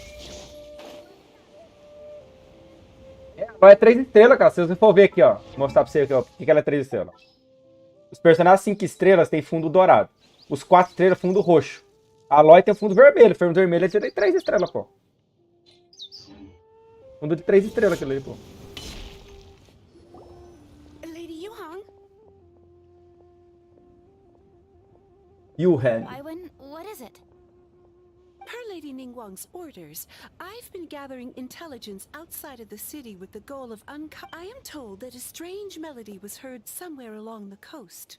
A Aloy é 3 estrelas, cara. Se você for ver aqui, ó. Vou mostrar pra você aqui, ó. Por que ela é 3 estrelas? Os personagens 5 estrelas têm fundo dourado. Os 4 estrelas, fundo roxo. A Aloy tem fundo vermelho. O fundo vermelho tem 3 estrelas, pô. Fundo de 3 estrelas aquele ali, pô. Lady Yuhang? Yuhan. Iwan, what is it? Per Lady Ningguang's orders, I've been gathering intelligence outside of the city with the goal of I am told that a strange melody was heard somewhere along the coast.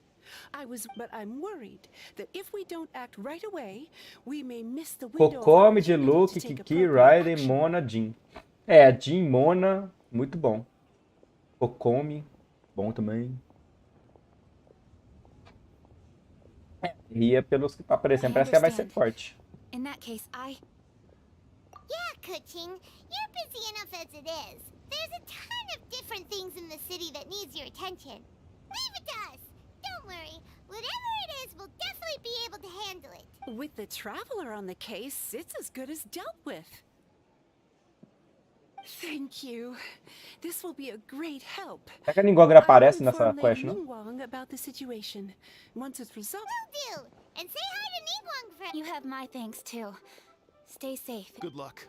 But I'm worried that if we don't act right away, we may miss the window of Kokome de opportunity Luke, to take Kiki, appropriate Raiden, action. Mona, Jin. É, Jin, Mona, muito bom. Kokome, bom também. Ria pelos que tá aparecendo, parece que ela vai ser forte. In that case, Yeah, Kuching, you're busy enough as it is. There's a ton of different things in the city that needs your attention. Leave it to us. Don't worry. Whatever it is, we'll definitely be able to handle it. With the Traveler on the case, it's as good as dealt with. Thank you. This will be a great help. Será que a Ningguang aparece I will nessa inform quest, Lady não? Ningguang about the situation. Once it's resolved. Will do. And say hi to Ningguang for you have my thanks too. Stay safe. Good luck.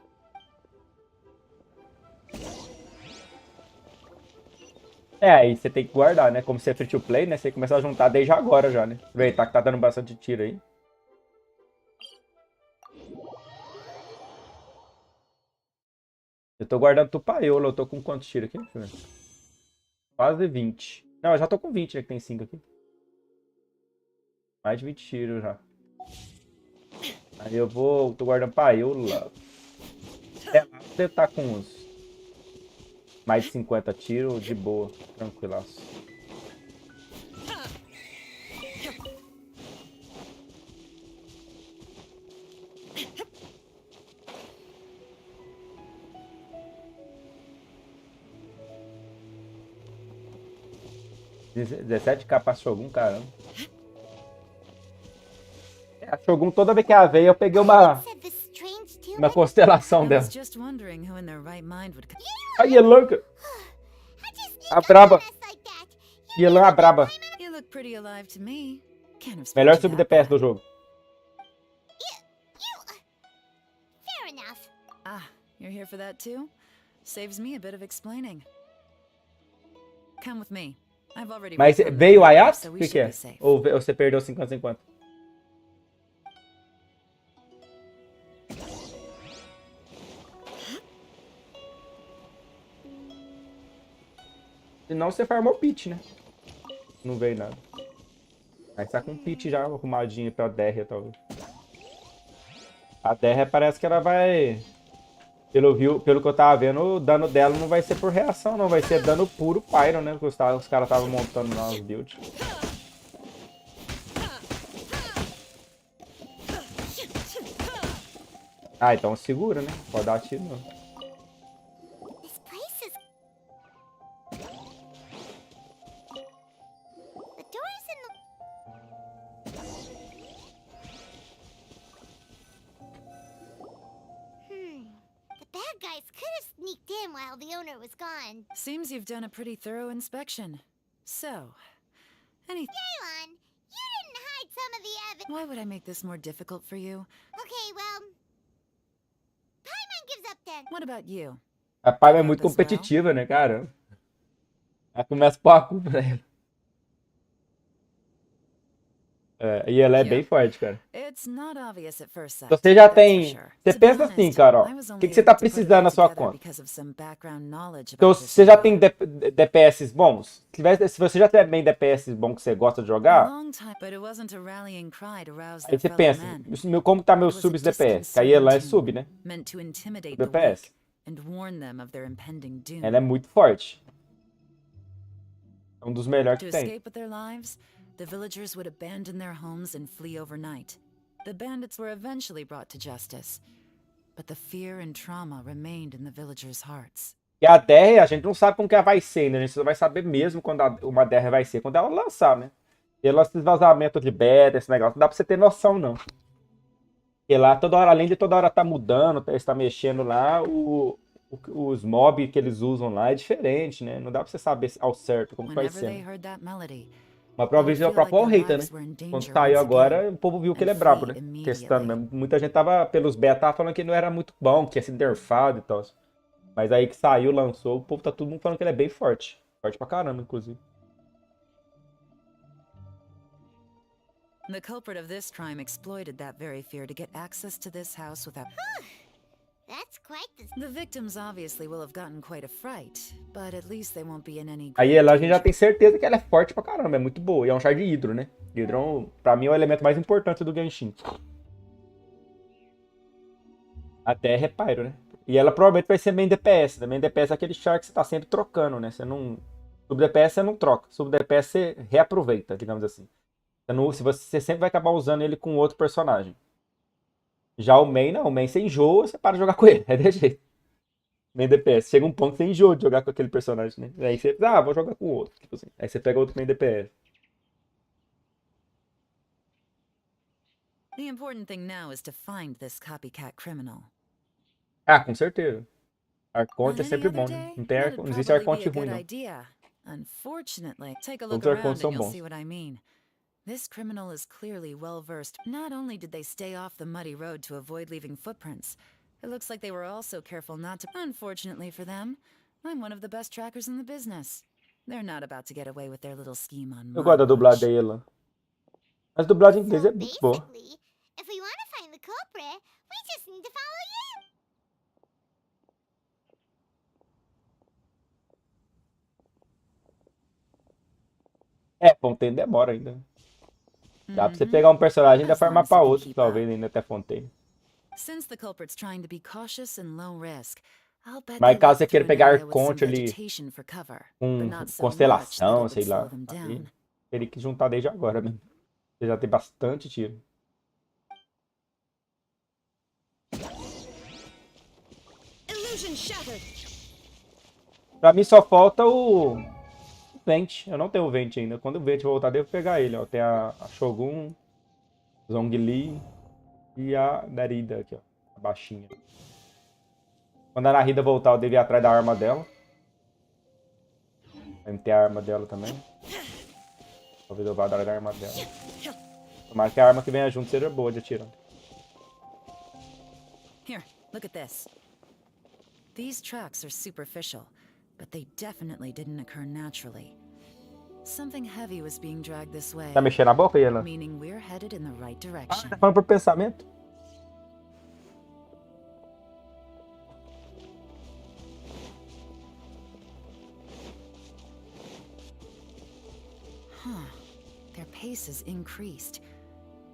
É, aí você tem que guardar, né? Como você é free to play, né? Você tem que começar a juntar desde agora já, né? Aproveitar que tá dando bastante tiro aí. Eu tô guardando tupaiola. Eu tô com quantos tiros aqui? Deixa eu ver. Quase 20. Não, eu já tô com 20, né? Que tem 5 aqui. Mais de 20 tiros já. Aí eu vou... Tô guardando paiola. É, lá deve estar com uns... Mais de 50 tiros, de boa. Tranquilaço. $17k pra Shogun, caramba. É, a Shogun, toda vez que ela veio, eu peguei uma said the strange tune. constelação I dela. was just wondering who in their right mind would. A Yelanka. I just sneak A up braba. on us like that. Yelan a braba. You look pretty alive to me. Can't have Melhor expected sub that. DPS do jogo. Fair enough. Ah, you're here for that too? Saves me a bit of explaining. Come with me. I've already Mas reformed the veio o program, Ayat? so O we que should que é? be safe. Ou você perdeu 50-50? Se não, você farmou pitch, né? Não veio nada. Aí tá com um pitch já arrumadinho pra DR, talvez. A DR parece que ela vai... Pelo que eu tava vendo, o dano dela não vai ser por reação, não. Vai ser dano puro Pyro, né? Porque os caras estavam montando lá os builds. Ah, então segura, né? Pode dar tiro, não. This place is. The doors in the. The bad guys could have sneaked in while the owner was gone. Seems you've done a pretty thorough inspection. So, any. Daylon, you didn't hide some of the evidence. Why would I make this more difficult for you? Okay, well. Paimon gives up then. What about you? A Pyro é muito competitiva, né, cara? Ela começa a pôr a culpa nela. É, e ela é bem forte, cara. It's not obvious at first sight. Então você já that's for tem. sure. Você To be pensa assim, honest, cara, ó. I was O only que você able tá to put it precisando all na sua together conta? because of some background knowledge Então, about this você já area. tem DPS bons? Se você já tiver bem DPS bom que você gosta de A jogar, long time, but it wasn't a rallying cry to rouse aí their você fellow pensa, men. como tá It meus was a subs DPS? Que aí disconcerting ela é tune, sub, né? meant to intimidate Sub the DPS. weak and warn them of their impending doom. Ela é muito forte. É um dos melhores To que tem. escape with their lives, the villagers would abandon their homes and flee overnight. The bandits were eventually brought to justice, but the fear and trauma remained in the villagers' hearts. E a DR, a gente não sabe como que ela vai ser, né? A gente só vai saber mesmo quando uma DR vai ser, quando ela lançar, né? E ela, esses vazamentos de beta, esse negócio, não dá pra você ter noção, não. Porque lá, toda hora, além de toda hora tá mudando, está mexendo lá, os mobs que eles usam lá é diferente, né? Não dá pra você saber ao certo como que vai Whenever ser. they heard that melody, Mas provavelmente é o próprio Hater, né? Quando saiu agora, o povo viu que ele é brabo, né? Testando mesmo. Muita gente tava, pelos beta, falando que ele não era muito bom, que ia ser nerfado e tal. Mas aí que saiu, lançou, o povo tá todo mundo falando que ele é bem forte. Forte pra caramba, inclusive. the culprit of this crime exploited that very fear to get access to this house without... That's quite the... The victims obviously will have gotten quite a fright, but at least they won't be in any Aí great ela a gente já danger. tem certeza que ela é forte pra caramba, é muito boa. E é um char de hidro, né? Hidro, pra mim, é o elemento mais importante do Genshin. Até reparo, né? E ela provavelmente vai ser main DPS. Main DPS é aquele char que você tá sempre trocando, né? Você não... Sub DPS você não troca. Sub DPS você reaproveita, digamos assim. Você sempre vai acabar usando ele com outro personagem. Já o main, não. O main você enjoa, você para de jogar com ele. É desse jeito. Main DPS. Chega um ponto que você enjoa de jogar com aquele personagem, né? Aí você, vou jogar com outro. Tipo assim. Aí você pega outro main DPS. The important thing now is to find this copycat criminal. Ah, com certeza. On Arconte é any sempre other bom, né? day, Não existe that'd probably be arconte a ruim, good não. idea. Unfortunately, take a look Todos os around arcontes são and you'll bons. see what I mean. This criminal is clearly well versed. Not only did they stay off the muddy road to avoid leaving footprints, it looks like they were also careful not to. Unfortunately for them, I'm one of the best trackers in the business. They're not about to get away with their little scheme on Eu my gosto da dublagem watch. dela. Mas a dublagem em inglês So é muito boa. basically, if we want to find the culprit, we just need to follow you. É, Fontaine demora ainda. Dá pra você pegar um personagem e ainda As long farmar as pra you can outro, keep talvez up. ainda até Fontaine. Since the culprit's trying to be cautious and low risk, I'll bet Mas they caso left você through queira an pegar area with some Arconte ali vegetation for cover, com but not so much that constelação, it sei would slow lá. them Aí down. teria que juntar desde agora mesmo. Você já tem bastante tiro. Illusion shattered. Pra mim só falta o Vente. Eu não tenho o Vente ainda. Quando o Vente voltar, devo pegar ele. Ó. Tem a Shogun, Zhongli e a Narida aqui, ó. A baixinha. Quando a Narida voltar, eu devo ir atrás da arma dela. Vai ter a arma dela também. Talvez eu vá atrás da arma dela. Tomara que a arma que venha junto seja boa de atirar. Here, look at this. These tracks are superficial, but they definitely didn't occur naturally. Something heavy was being dragged this way, Tá mexendo a boca, Ian? meaning we're headed in the right direction. Tá falando por pensamento? Their pace has increased.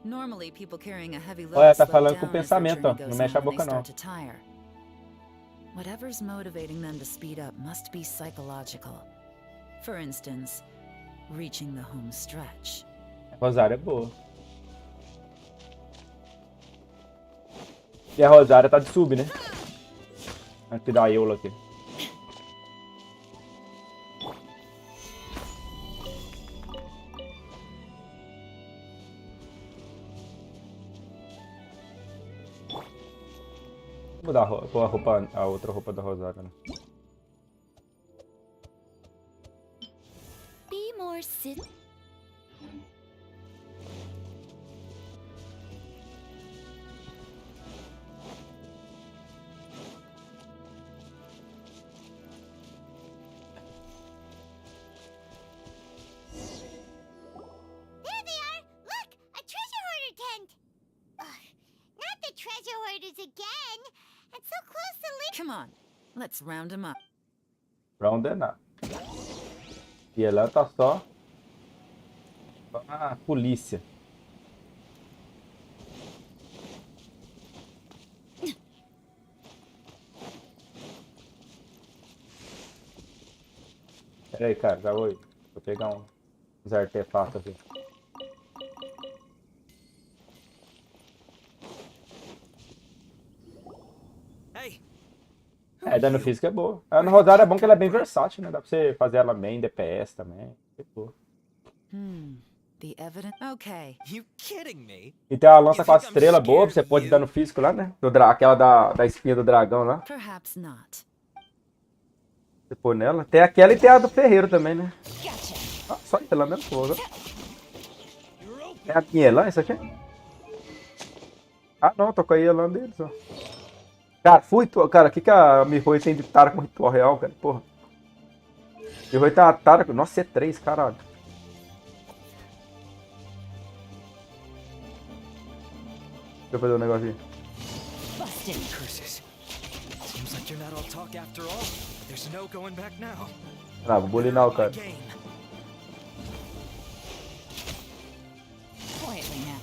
Normally, people carrying a heavy load Olha, tá slow falando com down as their pensamento, journey ó. Não goes mexe a on and boca, they não. start to tire. Whatever's motivating them to speed up must be psychological. For instance, reaching the home stretch. Rosário é boa. E a Rosária tá de sub, né? Aqui da Eula aqui. Vou mudar a outra roupa da Rosária, né? Be more sit. There they are! Look! A orders again. And so close to leaving. Come on, let's round him up. Round é nada. E ela tá só... Ah, polícia. Pera aí, cara, já vou pegar uns artefatos aqui. Hey, Dano físico é boa. A Rosário é bom que ela é bem versátil, né? Dá pra você fazer ela bem DPS também. É boa. The evidence. Okay. you kidding me? E tem uma lança 4 estrelas boa, pra você pôr de dano físico lá, né? Aquela da espinha do dragão lá. Perhaps not. Você pôr nela. Tem aquela e tem a do ferreiro também, né? Ah, só ela mesmo, pô. É a minha lá, isso aqui? Ah, não, tô com a Elan deles, ó. Cara, cara, o que a Mihoi tem de tara com ritual real, cara? Porra. Mihoi tem uma tara com... Nossa, C3, caralho. Deixa eu fazer um negócio aqui. Curses. Seems like you're not all talk after all. There's no going back now. Ah, vou bulinar o cara. Game. Quietly now.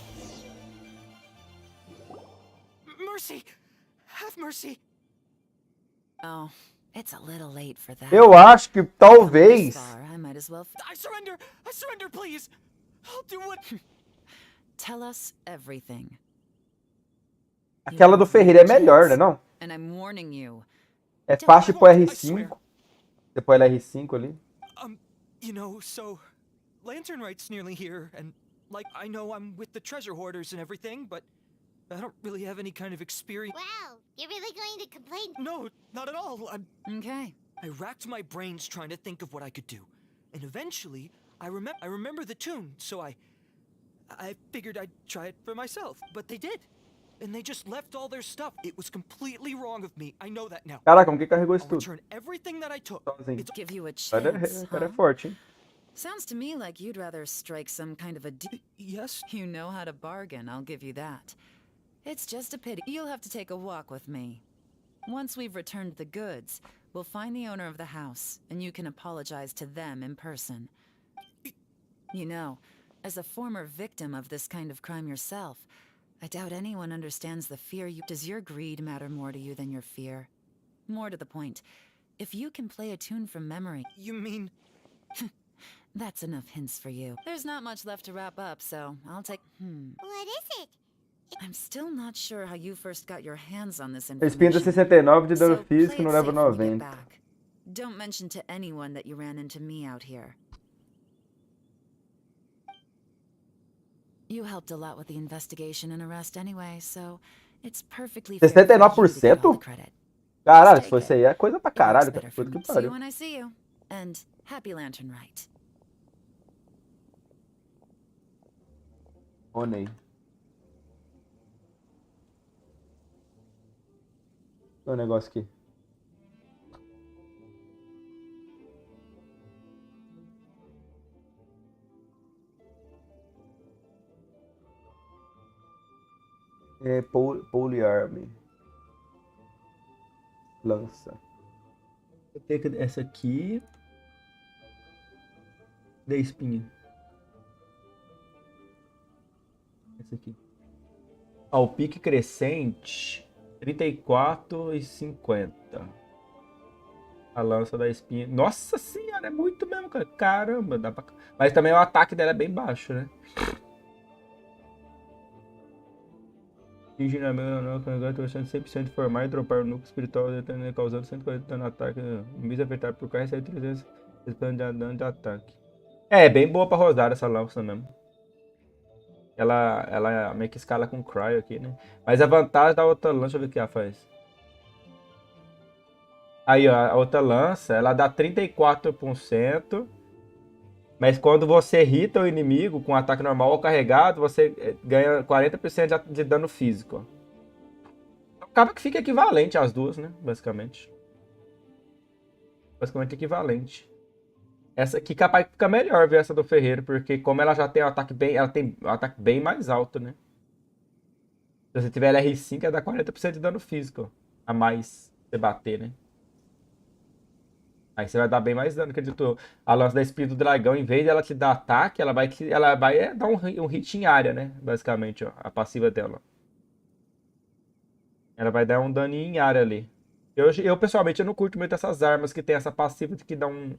Mercy! Have mercy! Oh, it's a little late for that. Eu acho que talvez... This far, I might as well I surrender! I surrender, please! I'll do what... tell us everything. Aquela do ferreiro é melhor, né, não? And I'm warning you. É fácil pôr R5. Você põe R5 ali. You know, so... Lantern Right's nearly here, and, like, I know I'm with the treasure hoarders and everything, but... I don't really have any kind of experience... Wow, you're really going to complain? No, not at all. Okay. I racked my brains trying to think of what I could do. And eventually, I remember the tune, so I figured I'd try it for myself. But they did. And they just left all their stuff. It was completely wrong of me. I know that now. Caraca, como que carregou isso I'll tudo? return everything that I took. Sozinho. Give you a O cara é chance, forte, hein? Sounds to me like you'd rather strike some kind of a Yes? You know how to bargain, I'll give you that. It's just a pity. You'll have to take a walk with me. Once we've returned the goods, we'll find the owner of the house, and you can apologize to them in person. You know, as a former victim of this kind of crime yourself, I doubt anyone understands the fear you... Does your greed matter more to you than your fear? More to the point, if you can play a tune from memory... You mean... That's enough hints for you. There's not much left to wrap up, so I'll take... What is it? I'm still not sure how you first got your hands on this Espinha information. 69 de dano So físico play no it level safe when we 90. get back. Don't mention to anyone that you ran into me out here. You helped a lot with the investigation and arrest anyway, so it's perfectly fair for you to get all the 69%? credit. Caralho, se fosse aí é coisa pra It works caralho. better Puta for que me. See you pariu. when I see you. And happy Lantern Rite. Onei. Olha o negócio aqui. É Polyarm. Lança. Eu tenho essa aqui. Da espinha. Essa aqui. Ao pique crescente. 34,50. A lança da espinha. Nossa senhora, é muito mesmo, cara. Caramba, dá pra... Mas também o ataque dela é bem baixo, né? Carregamento 100% de formar e dropar o núcleo espiritual causando 140 dano de ataque. Inimigo afetado por carro recebe 300 de dano de ataque. É bem boa pra rodar essa lança mesmo. Ela meio que escala com cryo aqui, né? Mas a vantagem da outra lança, deixa eu ver o que ela faz. Aí, ó, a outra lança, ela dá 34%. Mas quando você irrita o inimigo com um ataque normal ou carregado, você ganha 40% de dano físico. Ó. Acaba que fica equivalente às duas, né? Basicamente. Basicamente equivalente. Essa aqui capaz que fica melhor, ver essa do ferreiro, porque como ela já tem um ataque bem, ela tem um ataque bem mais alto, né? Se você tiver R5, é dar 40% de dano físico. A mais você bater, né? Aí você vai dar bem mais dano, acredito eu. A lance da espírito do dragão, em vez de ela te dar ataque, ela vai dar um hit em área, né? Basicamente, ó, a passiva dela. Ela vai dar um daninho em área ali. Eu pessoalmente, eu não curto muito essas armas que tem essa passiva de que dá um...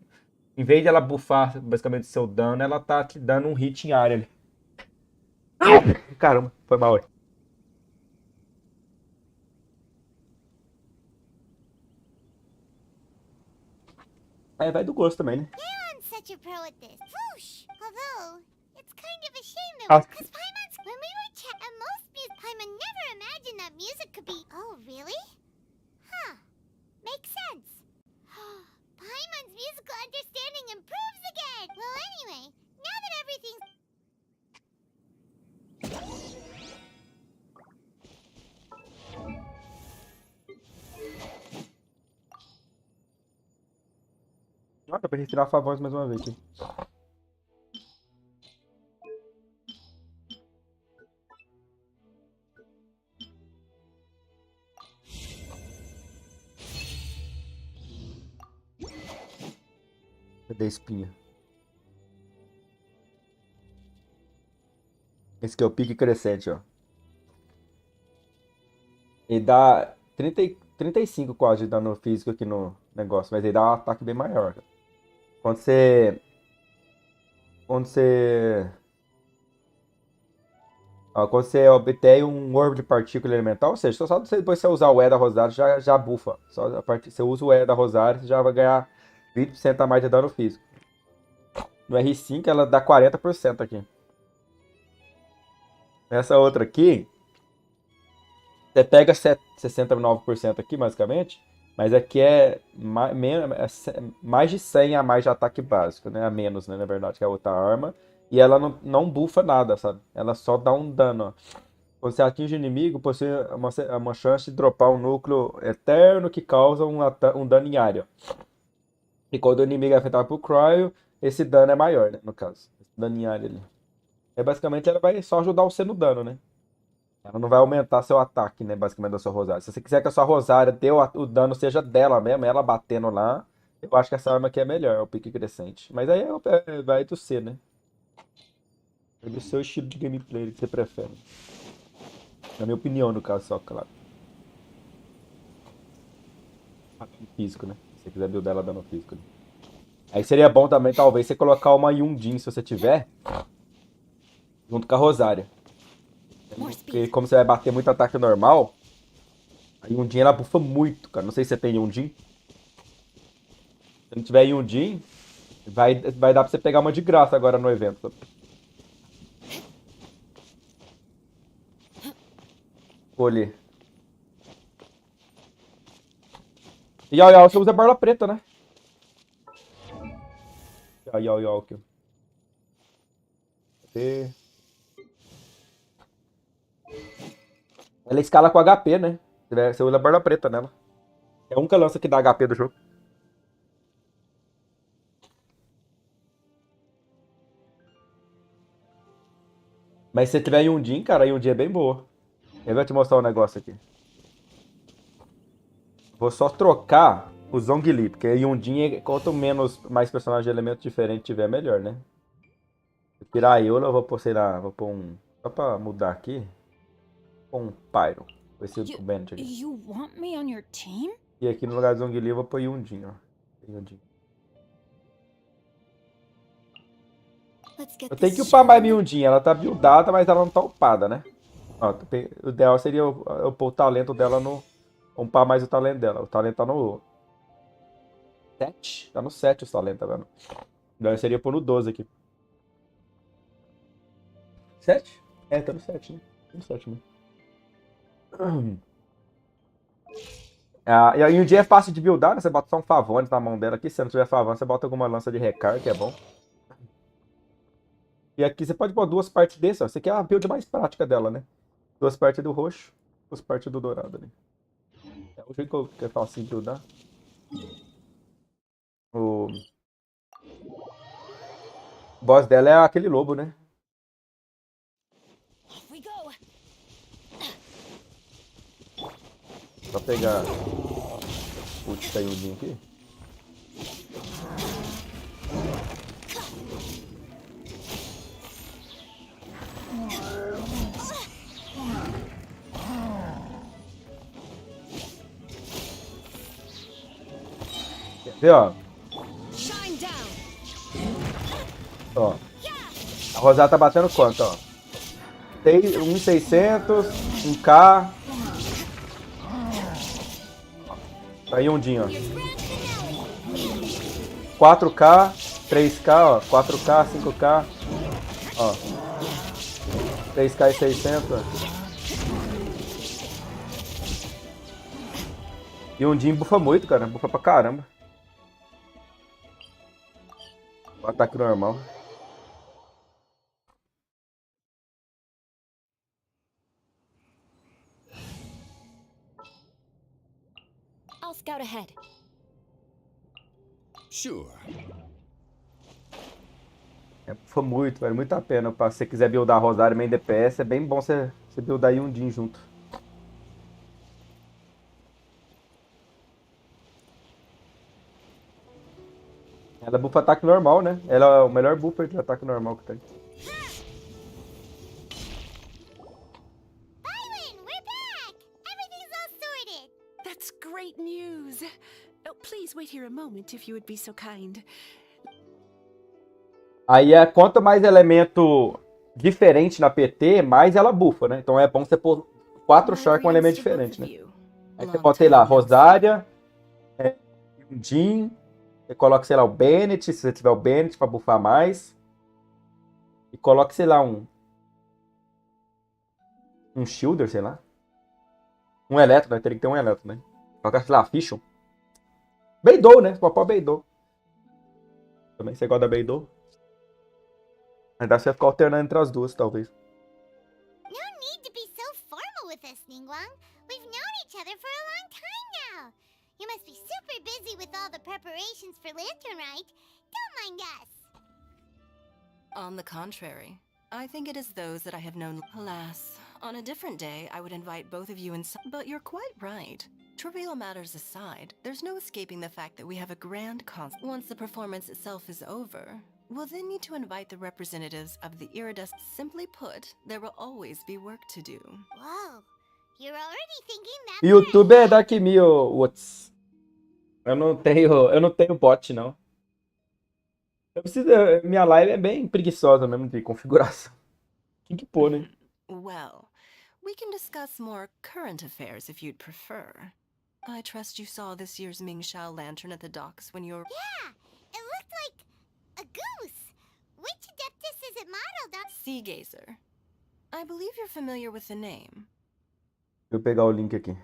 Em vez de ela buffar, basicamente, seu dano, ela tá te dando um hit em área ali. Caramba, foi mal aí. É, vai do gosto também, né? I'm such a pro at this. Whoosh! Although, it's kind of a shame that Ah. because Paimon's when we were at most music, Paimon never imagined that music could be. Oh, really? Huh. Makes sense. Paimon's musical understanding improves again. Well, anyway, now that everything's Ah, dá pra retirar a favões mais uma vez aqui. Cadê a espinha? Esse aqui é o pique crescente, ó. Ele dá 35 quase de dano físico aqui no negócio, mas ele dá um ataque bem maior. Quando você... Quando você... Ó, quando você obtém um orbe de partícula elemental, ou seja, só depois você usar o E da Rosário já bufa. Só a partir, você usa o E da Rosário, você já vai ganhar 20% a mais de dano físico. No R5 ela dá 40% aqui. Nessa outra aqui, você pega 69% aqui, basicamente. Mas aqui é mais de 100 a mais de ataque básico, né? A menos, né? Na verdade, que é a outra arma. E ela não bufa nada, sabe? Ela só dá um dano, ó. Quando você atinge o inimigo, possui uma chance de dropar um núcleo eterno que causa um dano em área. E quando o inimigo é afetado por Cryo, esse dano é maior, né? No caso. Esse dano em área ali. É, basicamente, ela vai só ajudar você no dano, né? Ela não vai aumentar seu ataque, né? Basicamente, da sua Rosária. Se você quiser que a sua Rosária dê o dano seja dela mesmo, ela batendo lá, eu acho que essa arma aqui é melhor, é o pique crescente. Mas aí vai do C, né? É do seu estilo de gameplay que você prefere. Na minha opinião, no caso, só, claro. Físico, né? Se você quiser buildar ela dano físico. Né? Aí seria bom também, talvez, você colocar uma Yundin, se você tiver, junto com a Rosária. Porque como você vai bater muito ataque normal, a Yundin ela bufa muito, cara. Não sei se você tem Yundin. Se não tiver Yundin, vai dar pra você pegar uma de graça agora no evento. Escolher. E você usa barla preta, né? Aqui. Cadê? Ela escala com HP, né? Você usa barla preta nela. É a única lança que dá HP do jogo. Mas se você tiver Yundin, cara, a Yundin é bem boa. Eu vou te mostrar um negócio aqui. Vou só trocar o Zhongli, porque a Yundin, quanto mais personagens de elemento diferente tiver, melhor, né? Se tirar a Yola, eu vou pôr, sei lá, vou pôr um... Só pra mudar aqui. Vou pôr um Pyro. Vai ser o Bennett aqui. You want me on your team? E aqui no lugar do Zhongli eu vou pôr Yundin, ó. Yundin. Eu tenho que upar mais minha Yundin. Ela tá buildada, mas ela não tá upada, né? Ó, o ideal seria eu pôr o talento dela no... Upar mais o talento dela. O talento tá no 7. Tá no 7 o talento, tá vendo? Então seria pôr no 12 aqui. 7? É, tá no 7, né? Tá no 7 mesmo. E um dia é fácil de buildar, né? Você bota só um Favone na mão dela aqui. Se não tiver Favone, você bota alguma lança de recar, que é bom. E aqui você pode pôr duas partes desse, ó. Essa aqui é a build mais prática dela, né? Duas partes do roxo, duas partes do dourado ali. É o jeito que eu faço assim de buildar. O boss dela é aquele lobo, né? Off we go. pegar. Putz, tem um dinho aqui. Quer ver, ó? Ó. A Rosada tá batendo quanto, ó? 1.600, 1k. Aí um dinho, ó. 4k, 3k, ó. 4k, 5k. Ó. 3k e 600, ó. E um dinho bufa muito, cara. Bufa pra caramba. O ataque normal. I'll scout ahead. Sure. Bufa muito, vale muito a pena. Se você quiser buildar Rosário main DPS, é bem bom você buildar aí um Din junto. Ela bufa ataque normal, né? Ela é o melhor buffer de ataque normal que tem. Byron, we're back! Everything's all sorted! That's great news. Oh, please wait here a moment if you would be so kind. Aí quanto mais elemento diferente na PT, mais ela bufa, né? Então é bom você pôr 4 char com um elemento diferente, né? Aí você bota, sei lá, Rosária, um Din, você coloca, sei lá, o Bennett, se você tiver o Bennett pra bufar mais. E coloca, sei lá, um Shielder, sei lá. Um Eletro, né? Teria que ter um Eletro, né? Coloca, sei lá, Fission. Beidou, né? Você pode pôr Beidou. Também você gosta da Beidou. Mas dá pra você ficar alternando entre as duas, talvez. No need to be so formal with us, Ningguang. We've known each other for a long time now. You must be super busy with all the preparations for Lantern Rite. Don't mind us. On the contrary, I think it is those that I have known. Alas, on a different day, I would invite both of you in. But you're quite right. Trivial matters aside, there's no escaping the fact that we have a grand concert. Once the performance itself is over, we'll then need to invite the representatives of the iridescent. Simply put, there will always be work to do. Whoa, you're already thinking that. YouTube é daqui mil watts. Eu não tenho bot, não. Minha live é bem preguiçosa mesmo de configuração. Tem que pôr, né? Well, we can discuss more current affairs if you'd prefer. I trust you saw this year's Mingxiao lantern at the docks when you're. Yeah, it looked like a goose. Which Adeptus is it modeled on? Sea Gazer. I believe you're familiar with the name. Deixa eu pegar o link aqui.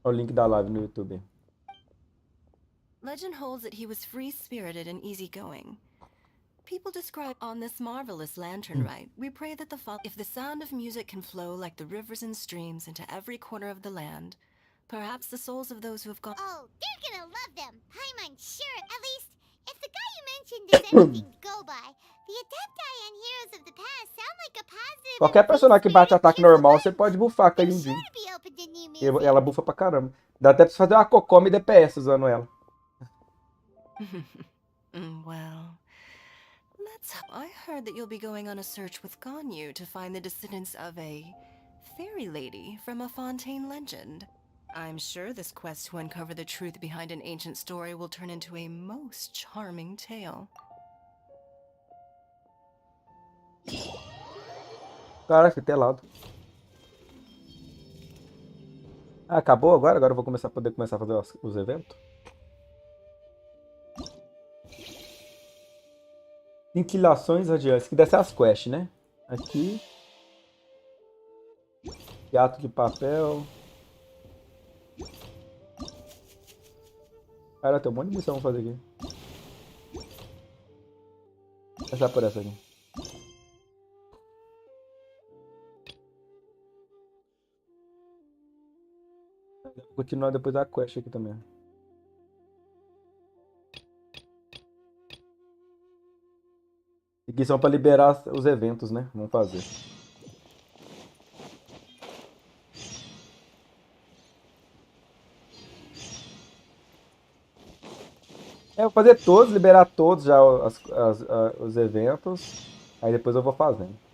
Olha o link da live no YouTube. Legend holds that he was free-spirited and easygoing. People describe on this marvelous lantern rite, we pray that if the sound of music can flow like the rivers and streams into every corner of the land, perhaps the souls of those who have gone. Oh, they're gonna love them. I'm unsure. At least, if the guy you mentioned is anything to go by, the Adepti and Heroes of the Past sound like a positive. Qualquer personagem que bate ataque normal, você pode bufar com a I'm Yundin. sure to be open to new music. Ela bufa pra caramba. Dá até pra você fazer uma Kokome DPS usando ela. Well, I heard that you'll be going on a search with Ganyu to find the descendants of a fairy lady from a Fontaine legend. I'm sure this quest to uncover the truth behind an ancient story will turn into a most charming tale. Caraca, que telado. Ah, acabou agora? Agora eu vou poder começar a fazer os eventos? Inquilações adiantes, que deve ser as quests, né? Aqui. Teatro de papel. Cara, tem um monte de missão pra fazer aqui. Vou começar por essa aqui. Continuar depois da quest aqui também. E que são pra liberar os eventos, né? Vamos fazer. É, eu vou fazer todos, liberar todos já os eventos. Aí depois eu vou fazendo.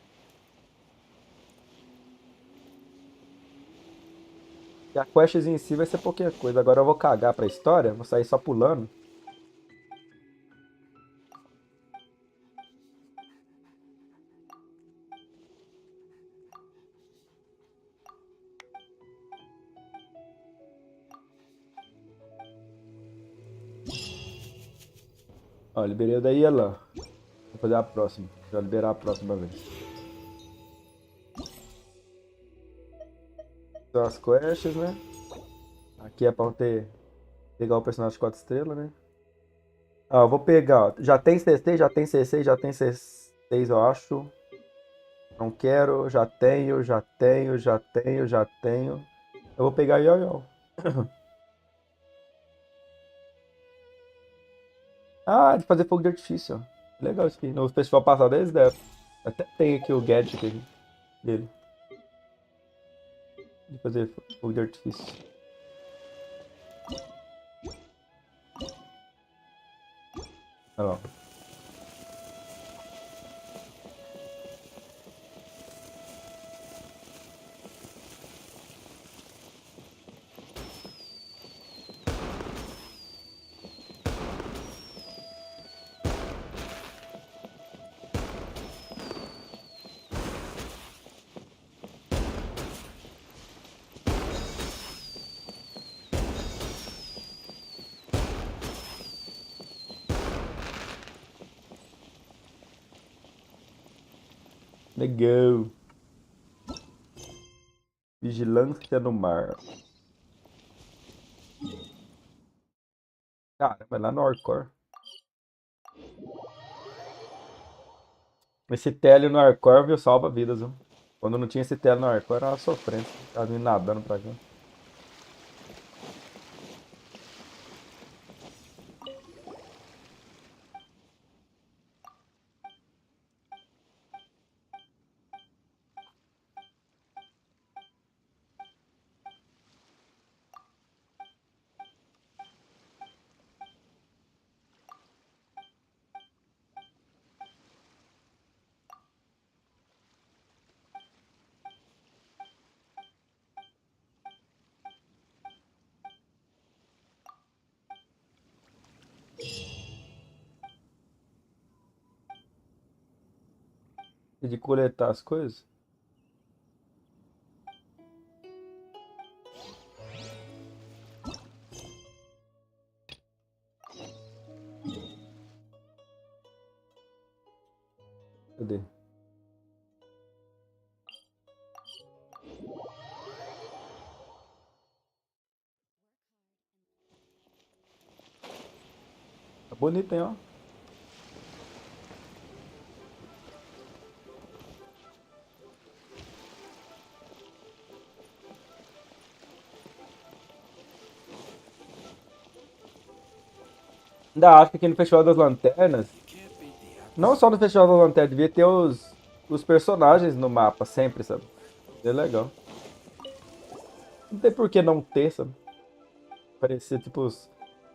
E a quest em si vai ser pouquinha coisa. Agora eu vou cagar pra história, vou sair só pulando. Ó, liberei o da Ielan. Vou fazer a próxima. Já liberar a próxima vez. São as quests, né? Aqui é pra eu pegar o personagem de 4 estrelas, né? Ah, eu vou pegar, ó. Já tem C6, já tem C6, já tem C6, eu acho. Não quero, já tenho, já tenho, já tenho, já tenho. Eu vou pegar Yoyo. Ah, de fazer fogo de artifício, ó. Legal isso aqui. No festival passado eles deram. Até tem aqui o gadget aqui dele. De fazer fogo de artifício. Olha lá. Legal. Vigilância no mar. Caramba, lá no Hardcore. Esse tele no Hardcore, viu, salva vidas, viu? Quando não tinha esse tele no Hardcore, era uma sofrência. Tava me nadando pra cá. E de coletar as coisas. Cadê? Tá bonito, hein, ó. Ainda acho que aqui no Festival das Lanternas, não só no Festival das Lanternas, devia ter os personagens no mapa sempre, sabe? É legal. Não tem por que não ter, sabe? Parecia tipo os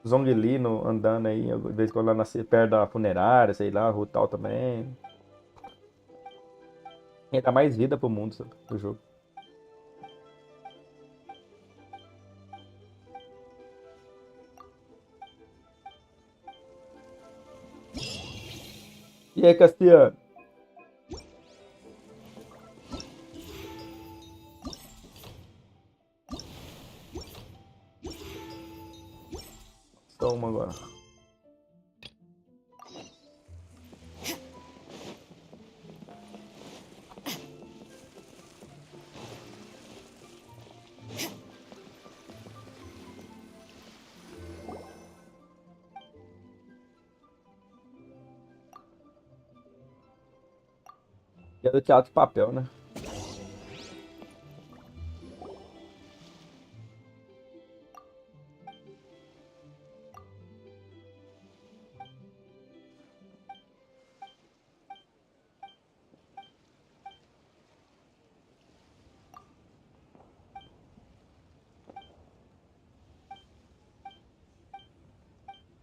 Zhongli andando aí, de vez em quando lá perto da funerária, sei lá, Rutal também. E dá mais vida pro mundo, sabe? Do jogo. E aí, Castiano? Só uma agora. E é do teatro de papel, né?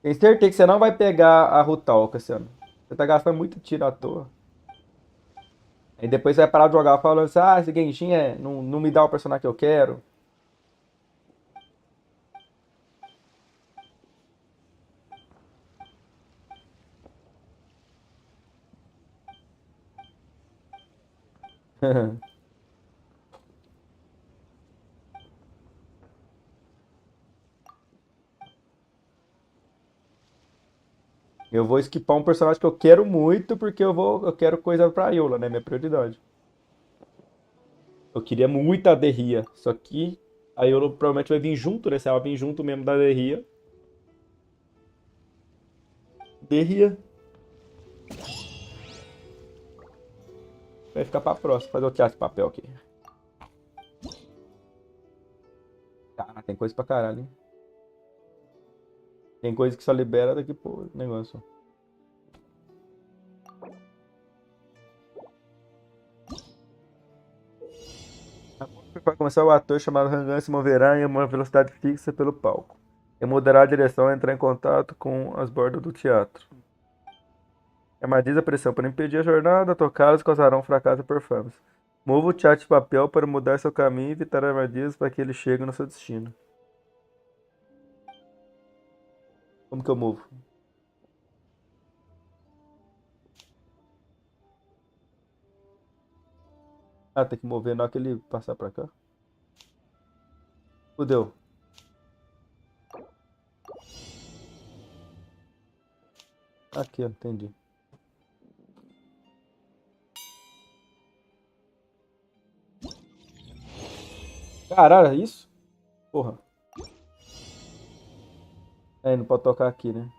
Tenho certeza que você não vai pegar a Rutal, Cassiano. Você tá gastando muito tiro à toa. Aí depois você vai parar de jogar falando assim, esse Genshin não me dá o personagem que eu quero. Eu vou skipar um personagem que eu quero muito porque eu quero coisa pra Eula, né? Minha prioridade. Eu queria muito a Derria, só que a Eula provavelmente vai vir junto, né? Se ela vir junto mesmo da Derria. Derria vai ficar pra próxima. Fazer o teatro de papel aqui. Cara, tem coisa pra caralho, hein? Tem coisa que só libera daqui pro negócio. Vai começar o ator chamado Rangan se moverá em uma velocidade fixa pelo palco. Remoderá a direção e entrar em contato com as bordas do teatro. Armadilha a pressão para impedir a jornada, tocá-los causarão fracasso e performance. Mova o teatro de papel para mudar seu caminho e evitar armadilhas para que ele chegue no seu destino. Como que eu movo? Ah, tem que mover na hora que ele passar pra cá. Fudeu. Aqui, ó, entendi. Caralho, é isso? Porra. É, não pode tocar aqui, né?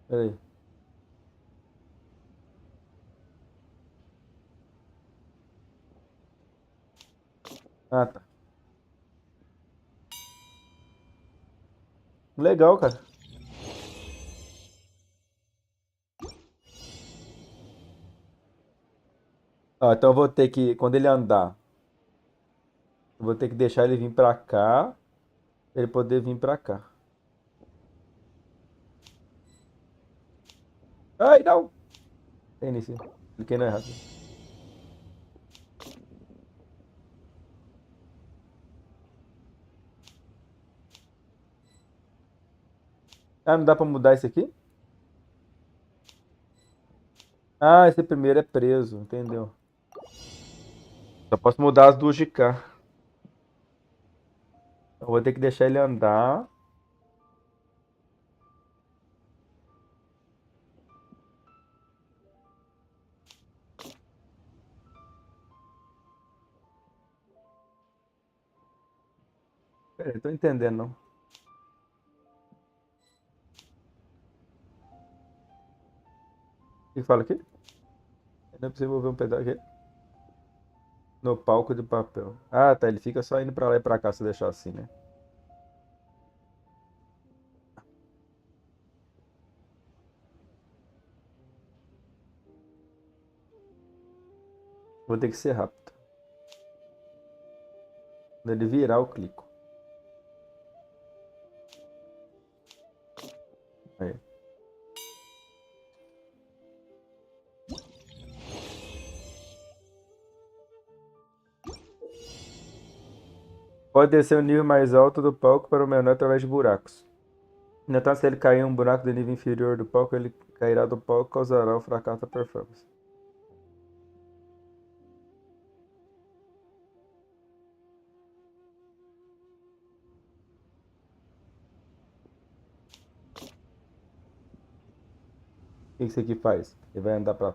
Pera aí. Ah, tá. Legal, cara. Ó, então eu vou ter que, quando ele andar, eu vou ter que deixar ele vir pra cá, pra ele poder vir pra cá. Ai, não! Tem nesse. Cliquei no errado. Ah, não dá pra mudar esse aqui? Ah, esse primeiro é preso, entendeu? Só posso mudar as duas de cá. Eu vou ter que deixar ele andar. Pera aí, tô entendendo, não. O que fala aqui? Não é possível mover um pedaço aqui. No palco de papel. Ah, tá. Ele fica só indo pra lá e pra cá se deixar assim, né? Vou ter que ser rápido. Quando ele virar, eu clico. Aí. Pode descer o nível mais alto do palco para o menor através de buracos. No entanto, se ele cair em um buraco do nível inferior do palco, ele cairá do palco e causará o fracasso da performance. O que isso aqui faz? Ele vai andar pra.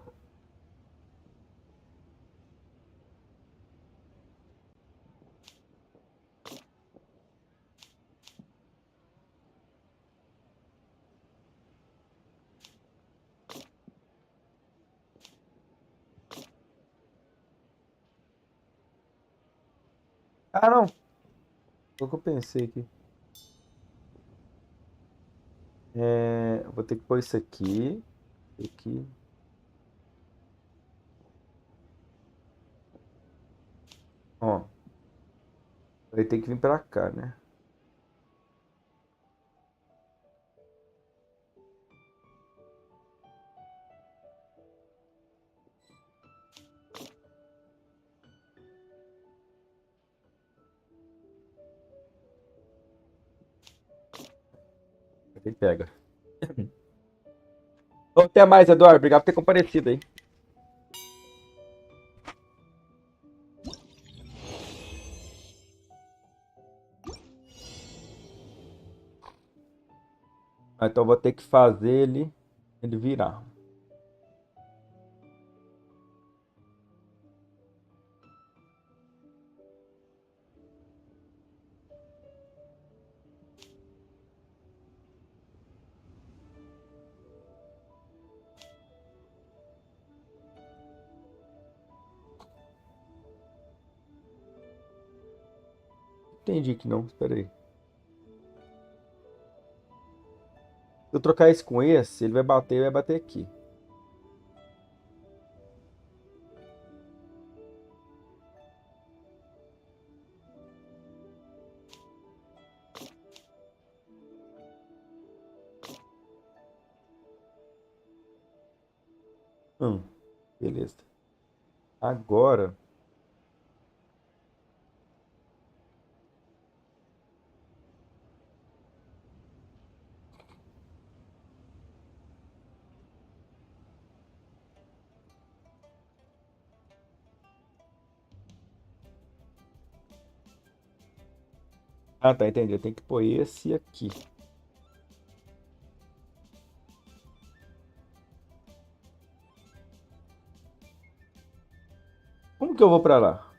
Ah, não! Foi o que eu pensei aqui. Eu vou ter que pôr isso aqui. Aqui. Ó. Aí tem que vir pra cá, né? Aí pega. Então, até mais, Eduardo. Obrigado por ter comparecido aí. Então eu vou ter que fazer ele virar. Entendi que não. Espera aí. Se eu trocar esse com esse, ele vai bater aqui. Beleza. Agora, tá, entendi. Eu tenho que pôr esse aqui. Como que eu vou pra lá?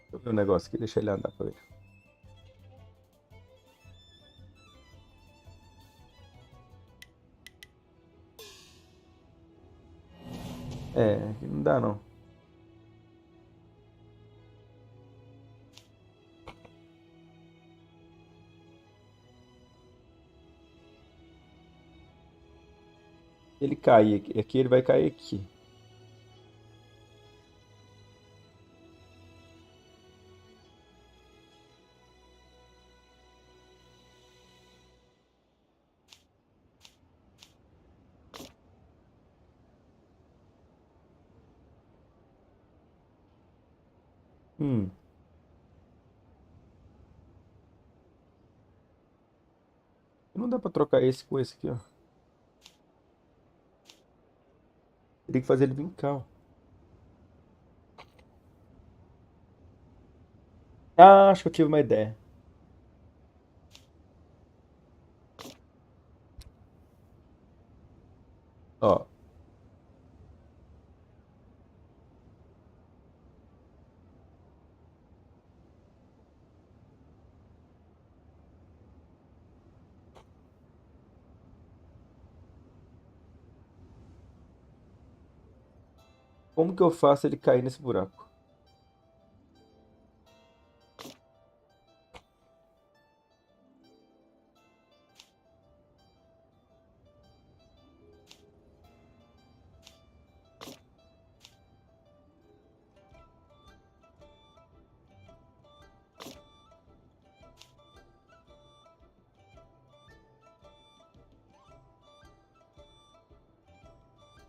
Deixa eu ver o negócio aqui, deixa ele andar pra ver. Aqui não dá não. Ele cair aqui, ele vai cair aqui. Hum. Não dá pra trocar esse com esse aqui, ó. Teria que fazer ele vir cá, ó. Ah, acho que eu tive uma ideia. Ó. Como que eu faço ele cair nesse buraco?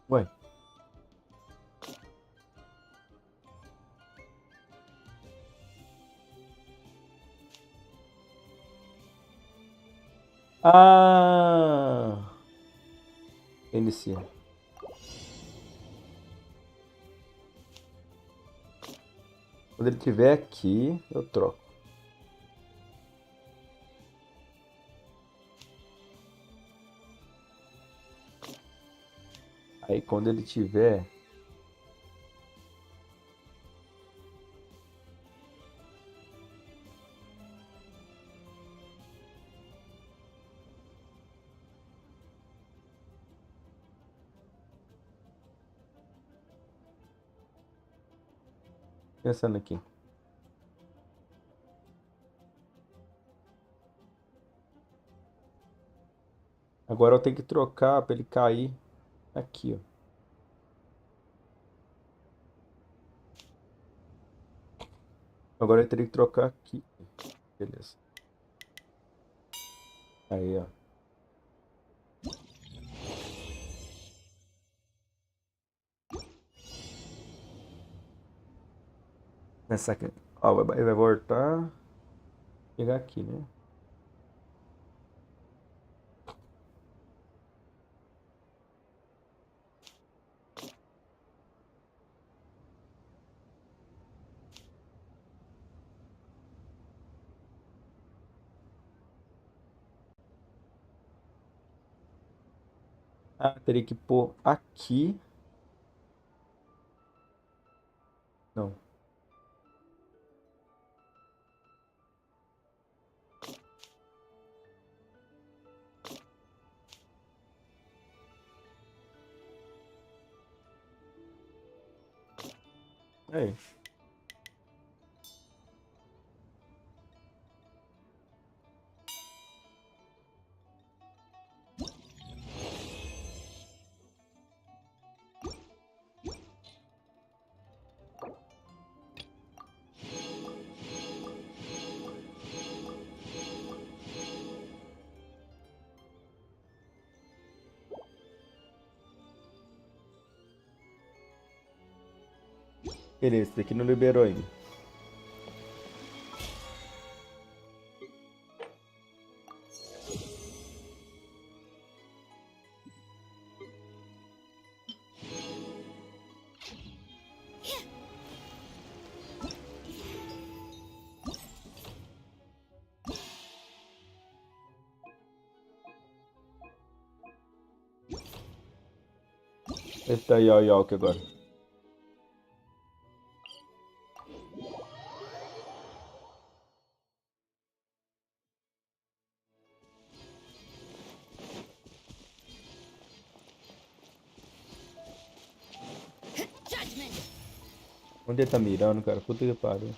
Ué. Ah! Inicia. Quando ele estiver aqui, eu troco. Aí quando ele tiver... Pensando aqui. Agora eu tenho que trocar pra ele cair aqui, ó. Agora eu teria que trocar aqui. Beleza. Aí, ó. Nessa aqui. Ó, ele vai voltar. Pegar aqui, né? Ah, teria que pôr aqui. Não. Aí. Beleza, esse aqui não liberou ainda. Esse daí, ó, o que agora. Onde ele tá mirando, cara? Puta que pariu.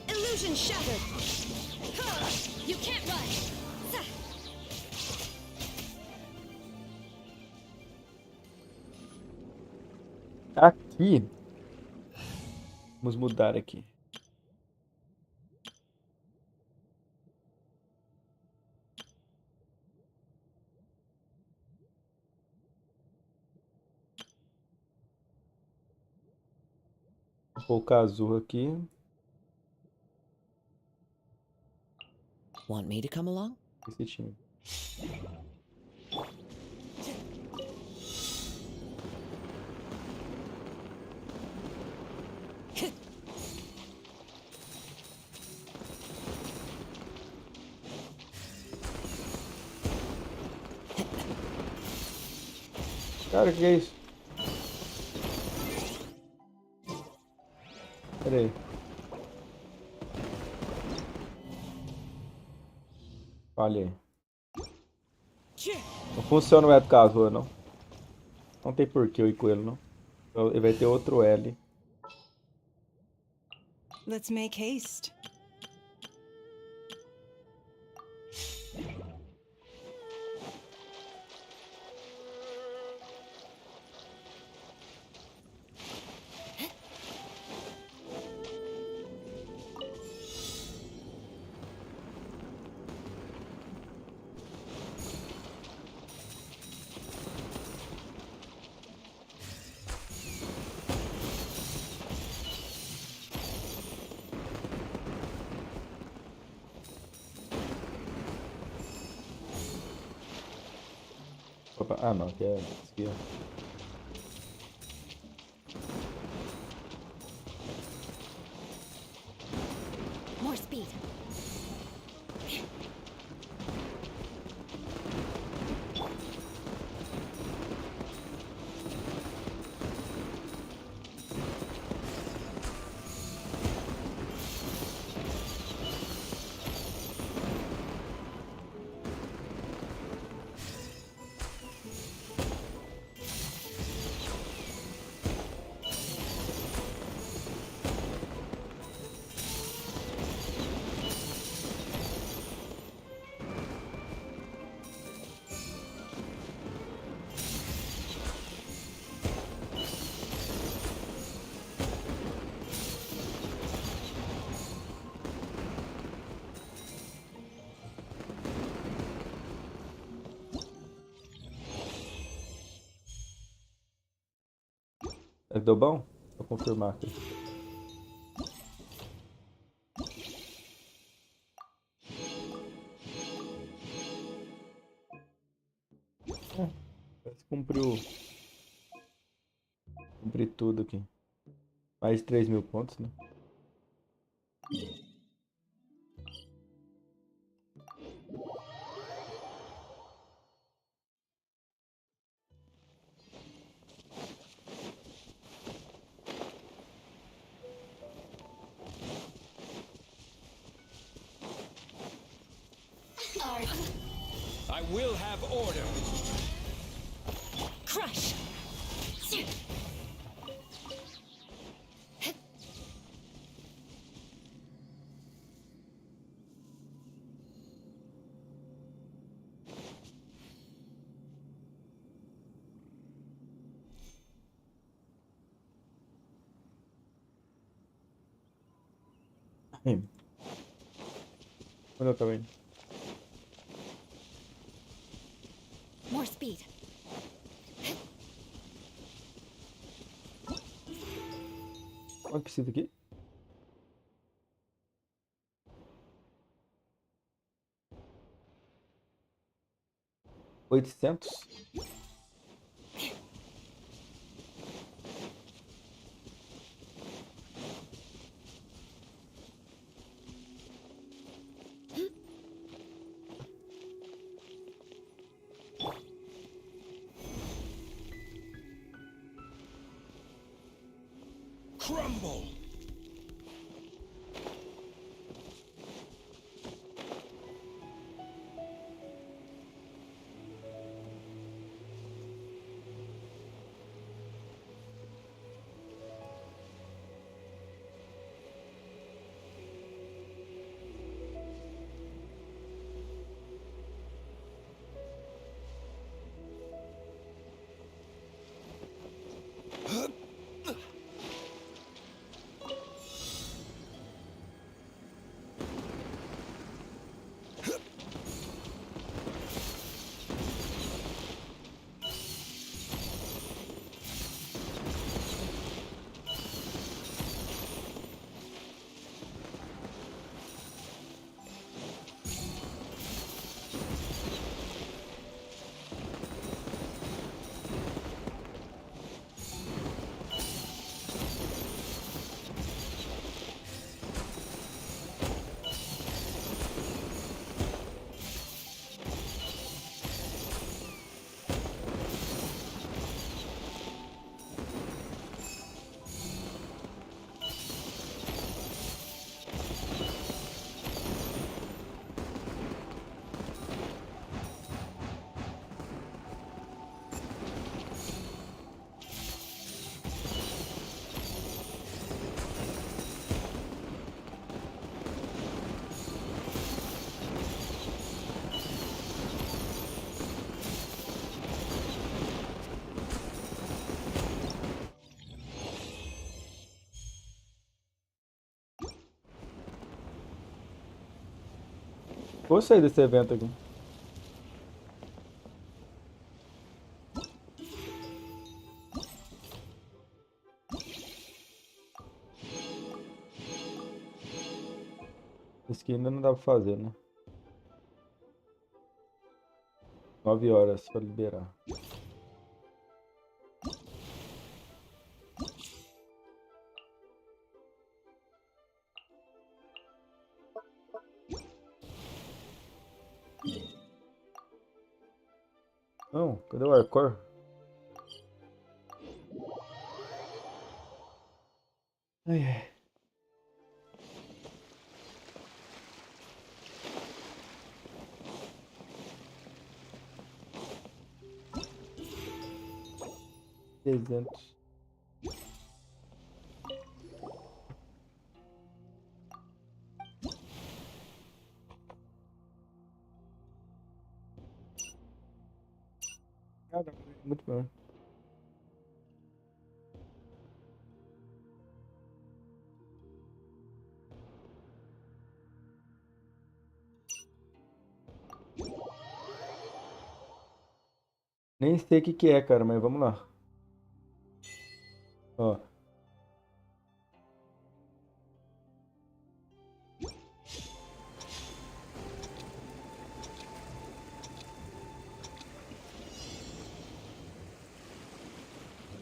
Illusion shattered. You can't run. Aqui. Vamos mudar aqui. Vou pôr o casual aqui. Want me to come along? Esse time. Cara, o que é isso? Pera aí. Falhei. Não funciona o método casual, não. Não tem porquê eu ir com ele, não. Ele vai ter outro L. Let's make haste. Opa, ah, não, aqui é aqui, ó. More speed. Deu bom? Vou confirmar aqui. Cumpriu. Cumpri tudo aqui. Mais de 3.000 pontos, né? I will have order. Crush! Onde eu tava indo? More speed. Quanto precisa aqui? $800? Crumble. Gostei desse evento aqui. Esse aqui ainda não dá pra fazer, né? 9 horas pra liberar. Não, cadê o Arcor? Ai, ai. Trezentos. Muito bom. Nem sei o que que é, cara, mas vamos lá. Ó.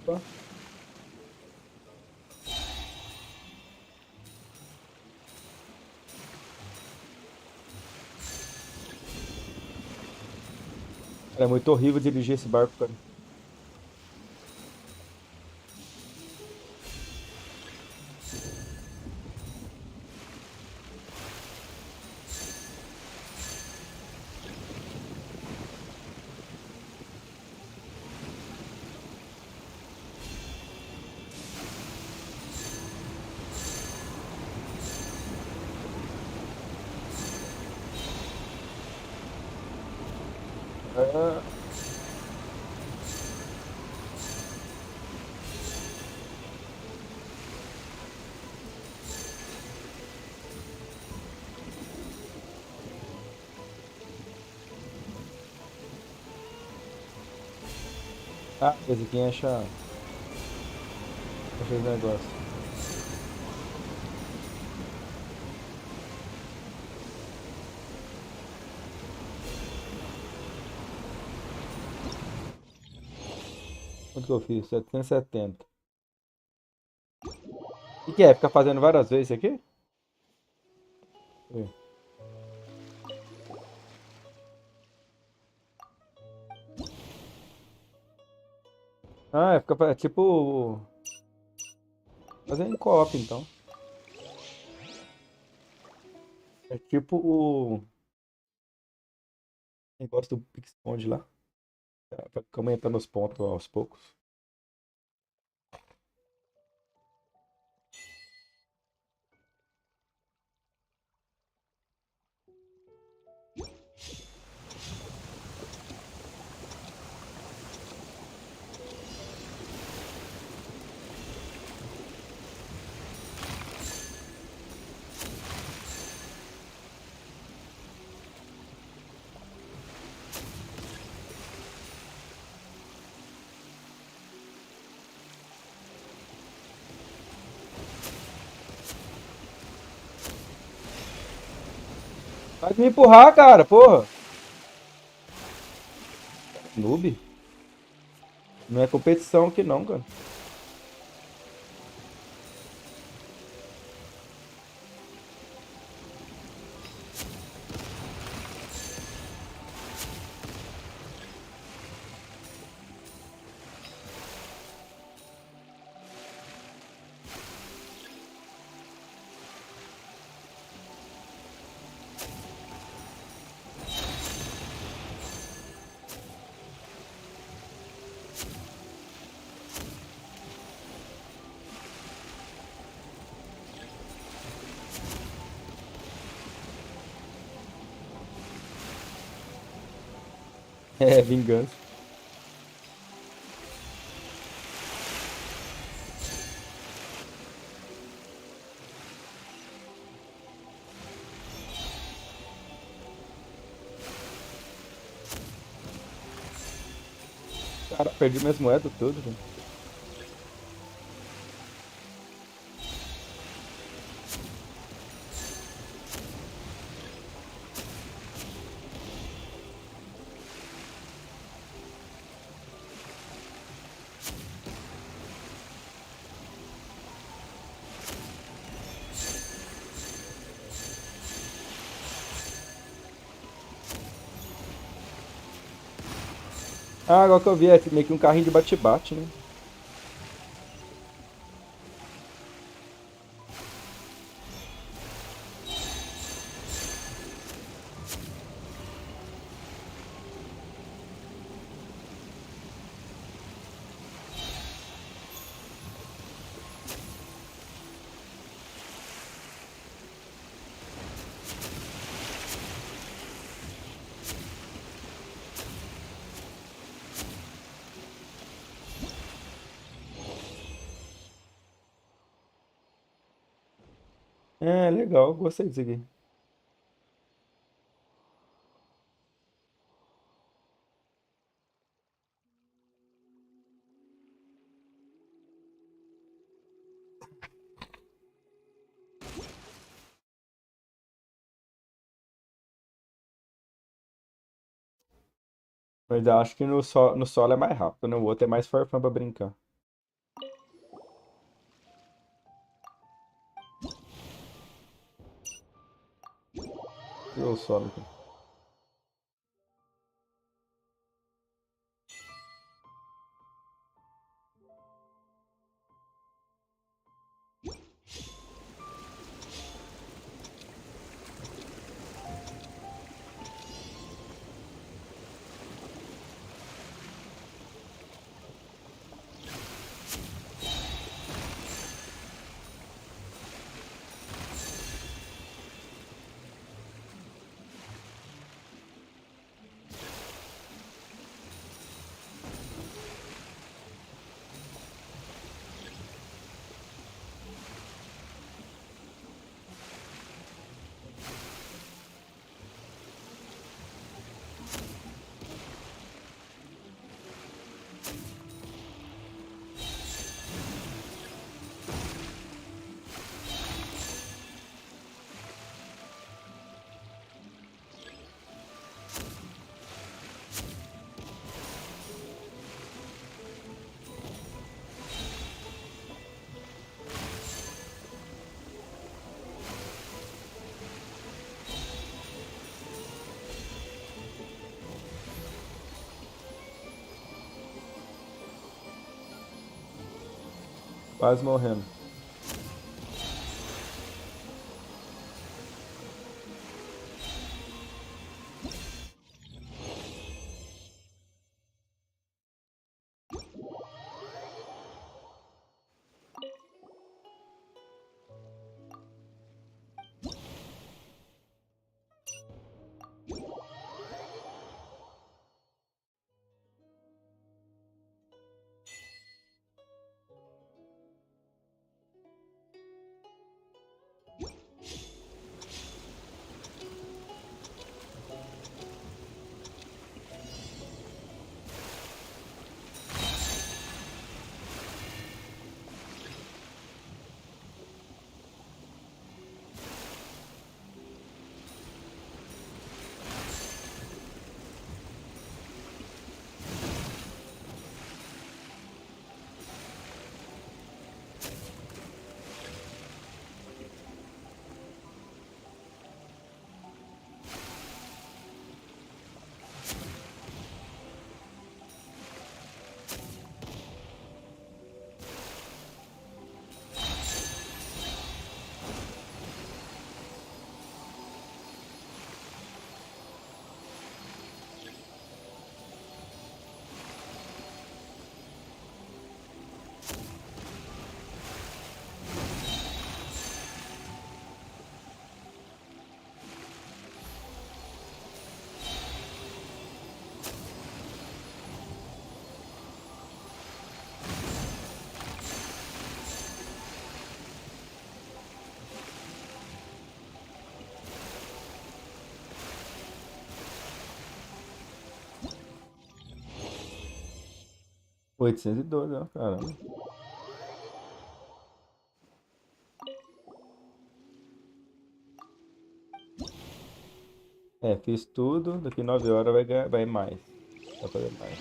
Opa. É muito horrível dirigir esse barco, cara. Ah, esse aqui acha esse negócio. Quanto que eu fiz? 770. O que é? Ficar fazendo várias vezes isso aqui? É. É tipo. Fazer em co-op então. É tipo o negócio do Pixponde lá. Vai aumentando os pontos aos poucos. Pode me empurrar, cara, porra. Noob. Não é competição aqui não, cara. É, vingança. Cara, perdi minhas moedas tudo, velho. Agora que eu vi, é meio que um carrinho de bate-bate, né? É, legal, gostei disso aqui. Mas eu acho que no solo é mais rápido, no outro é mais farfã pra brincar. E o solo aqui. Quase morrendo. $812, ó, caramba. É, fiz tudo, daqui 9 horas vai mais. Vai fazer mais.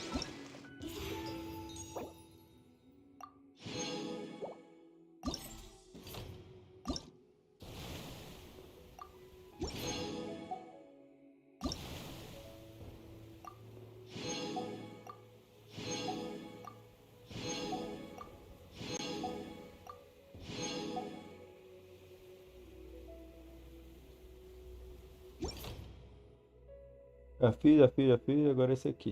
Já fiz, agora esse aqui.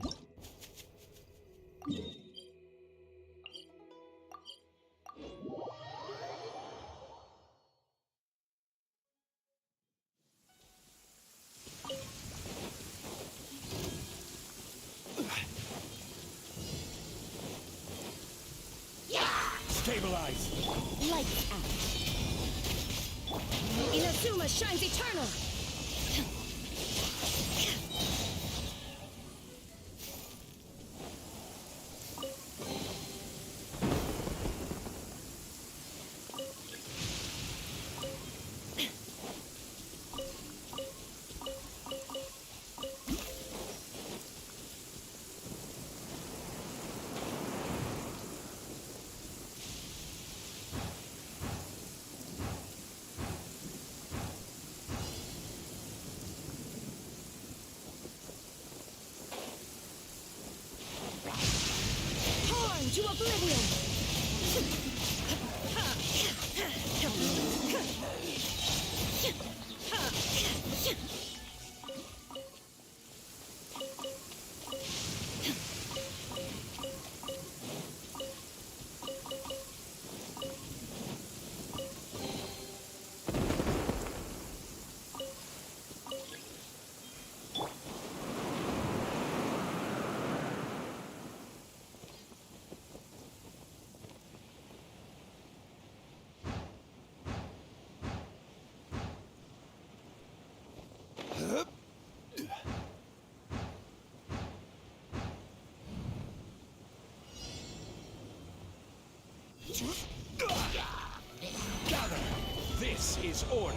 Stabilize. Lights out. Inazuma shines eternal. to oblivion! Gather! This is order!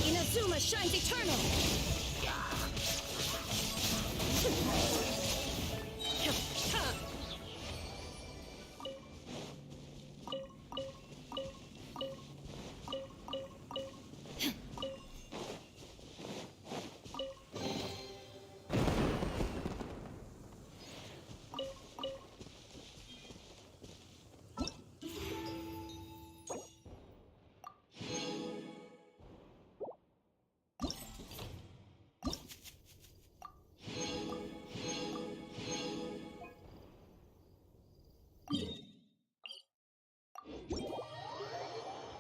Inazuma shines eternal!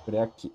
Por aqui.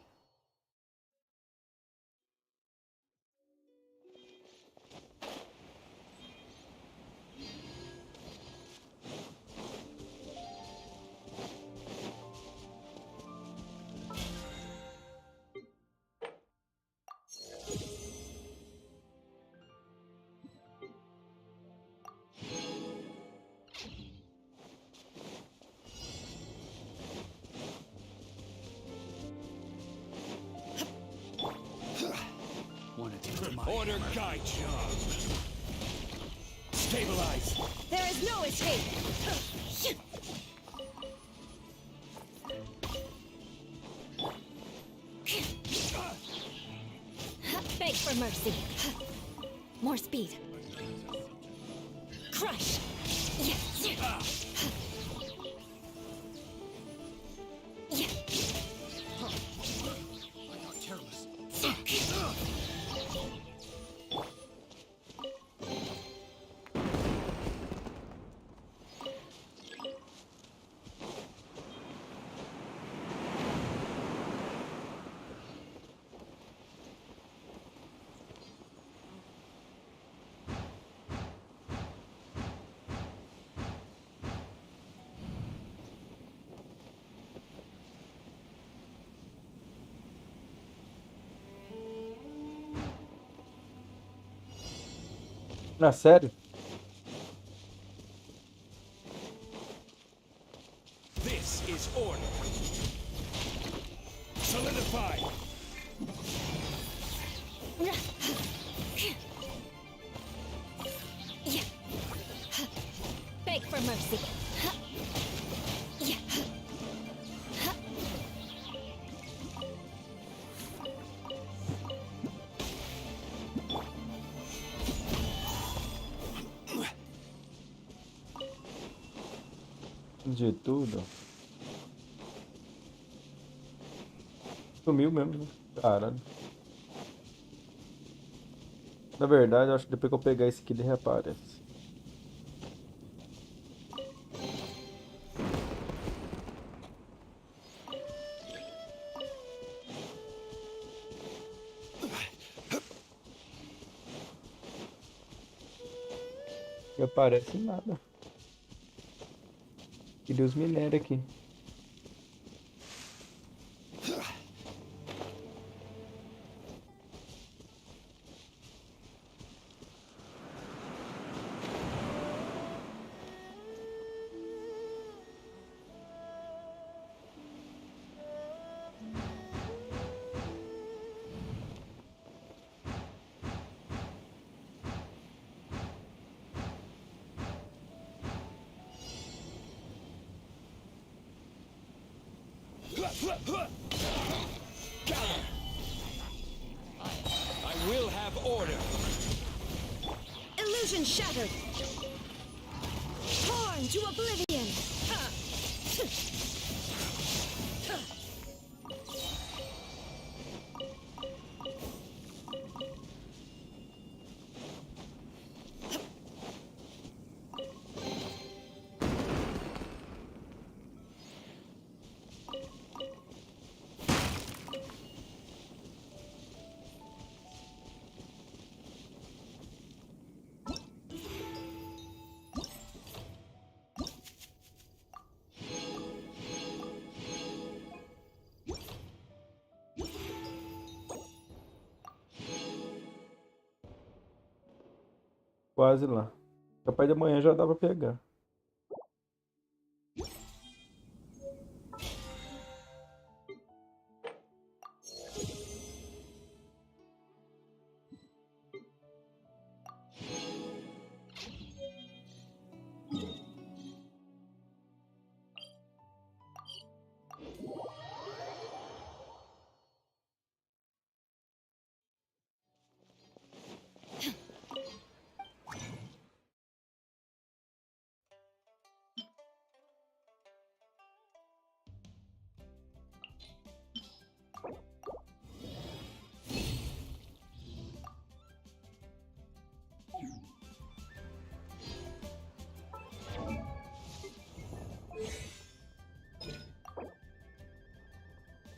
Order guide job. Stabilize. There is no escape! Beg for mercy. More speed. Crush! Yes! Yeah. Na sério? This is order. Solidify. Beg for mercy. De tudo. Sumiu mesmo, né? Caralho. Na verdade, eu acho que depois que eu pegar esse aqui, ele reaparece. Não aparece nada. Queria os minérios aqui. I will have order. Illusion shattered! Torn to oblivion! Quase lá. Capaz de amanhã já dá pra pegar.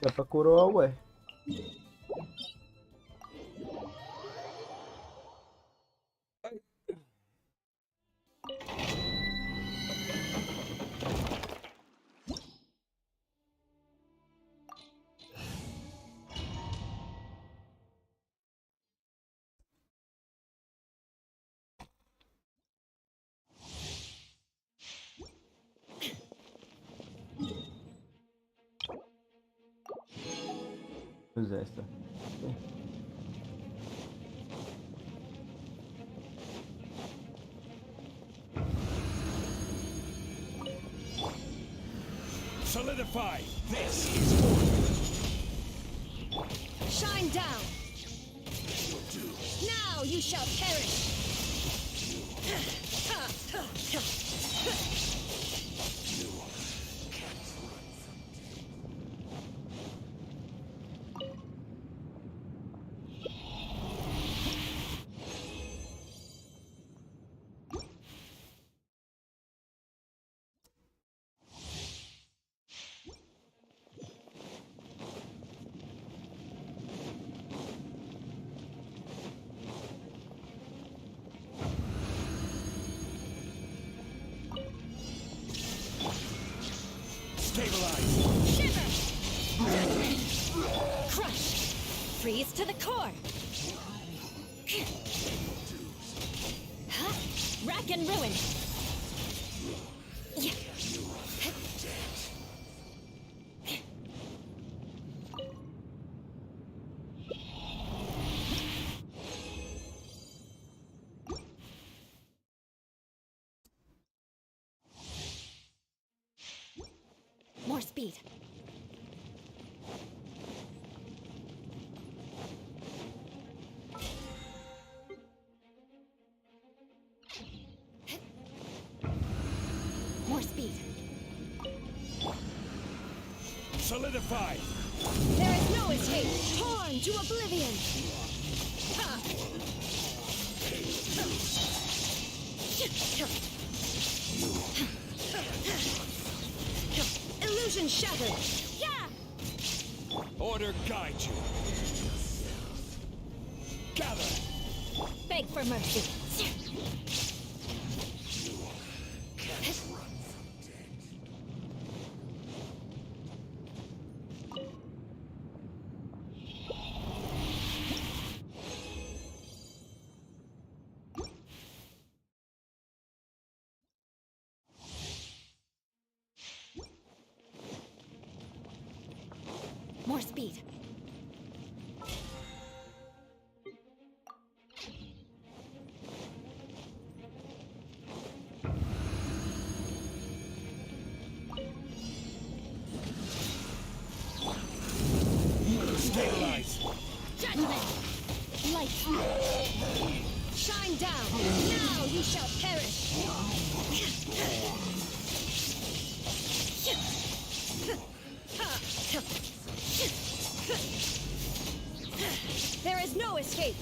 Dá pra coroar, ué. Pois é, está. Solidify. This is order. Shine down! Now you shall perish! Stabilize. Shiver! Crush! Freeze to the core! Huh? Rack and ruin! Yeah. More speed. More speed. Solidify. There is no escape. Torn to oblivion. Ha! Illusion shattered. Yeah! Order guide you. Gather. Beg for mercy. More speed. Stabilize. Judgment! Light! Shine down! Now! Now you shall perish. There is no escape.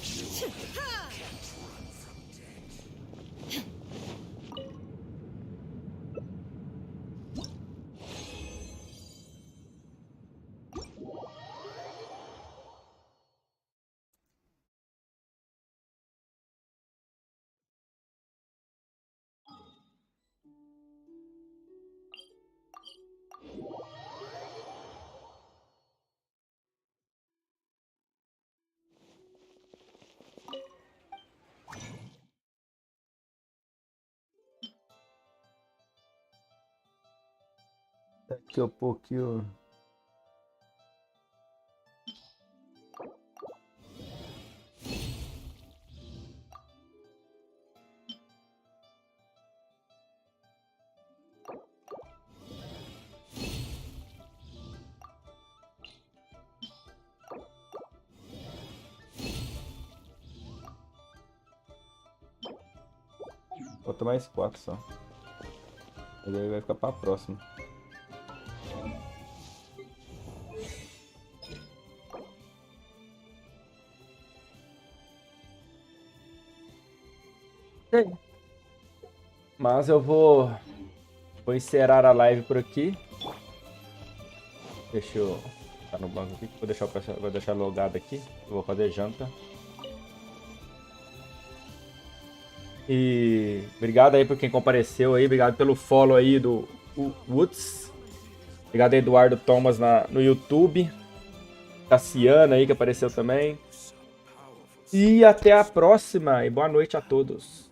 Daqui a pouquinho. Falta mais 4 só. Mas aí vai ficar pra próxima. Mas eu vou encerrar a live por aqui. Deixa eu tá no banco aqui. Vou deixar logado aqui. Vou fazer janta. E obrigado aí por quem compareceu aí. Obrigado pelo follow aí do Woods. Obrigado aí, Eduardo Thomas no YouTube. Cassiana aí que apareceu também. E até a próxima. E boa noite a todos.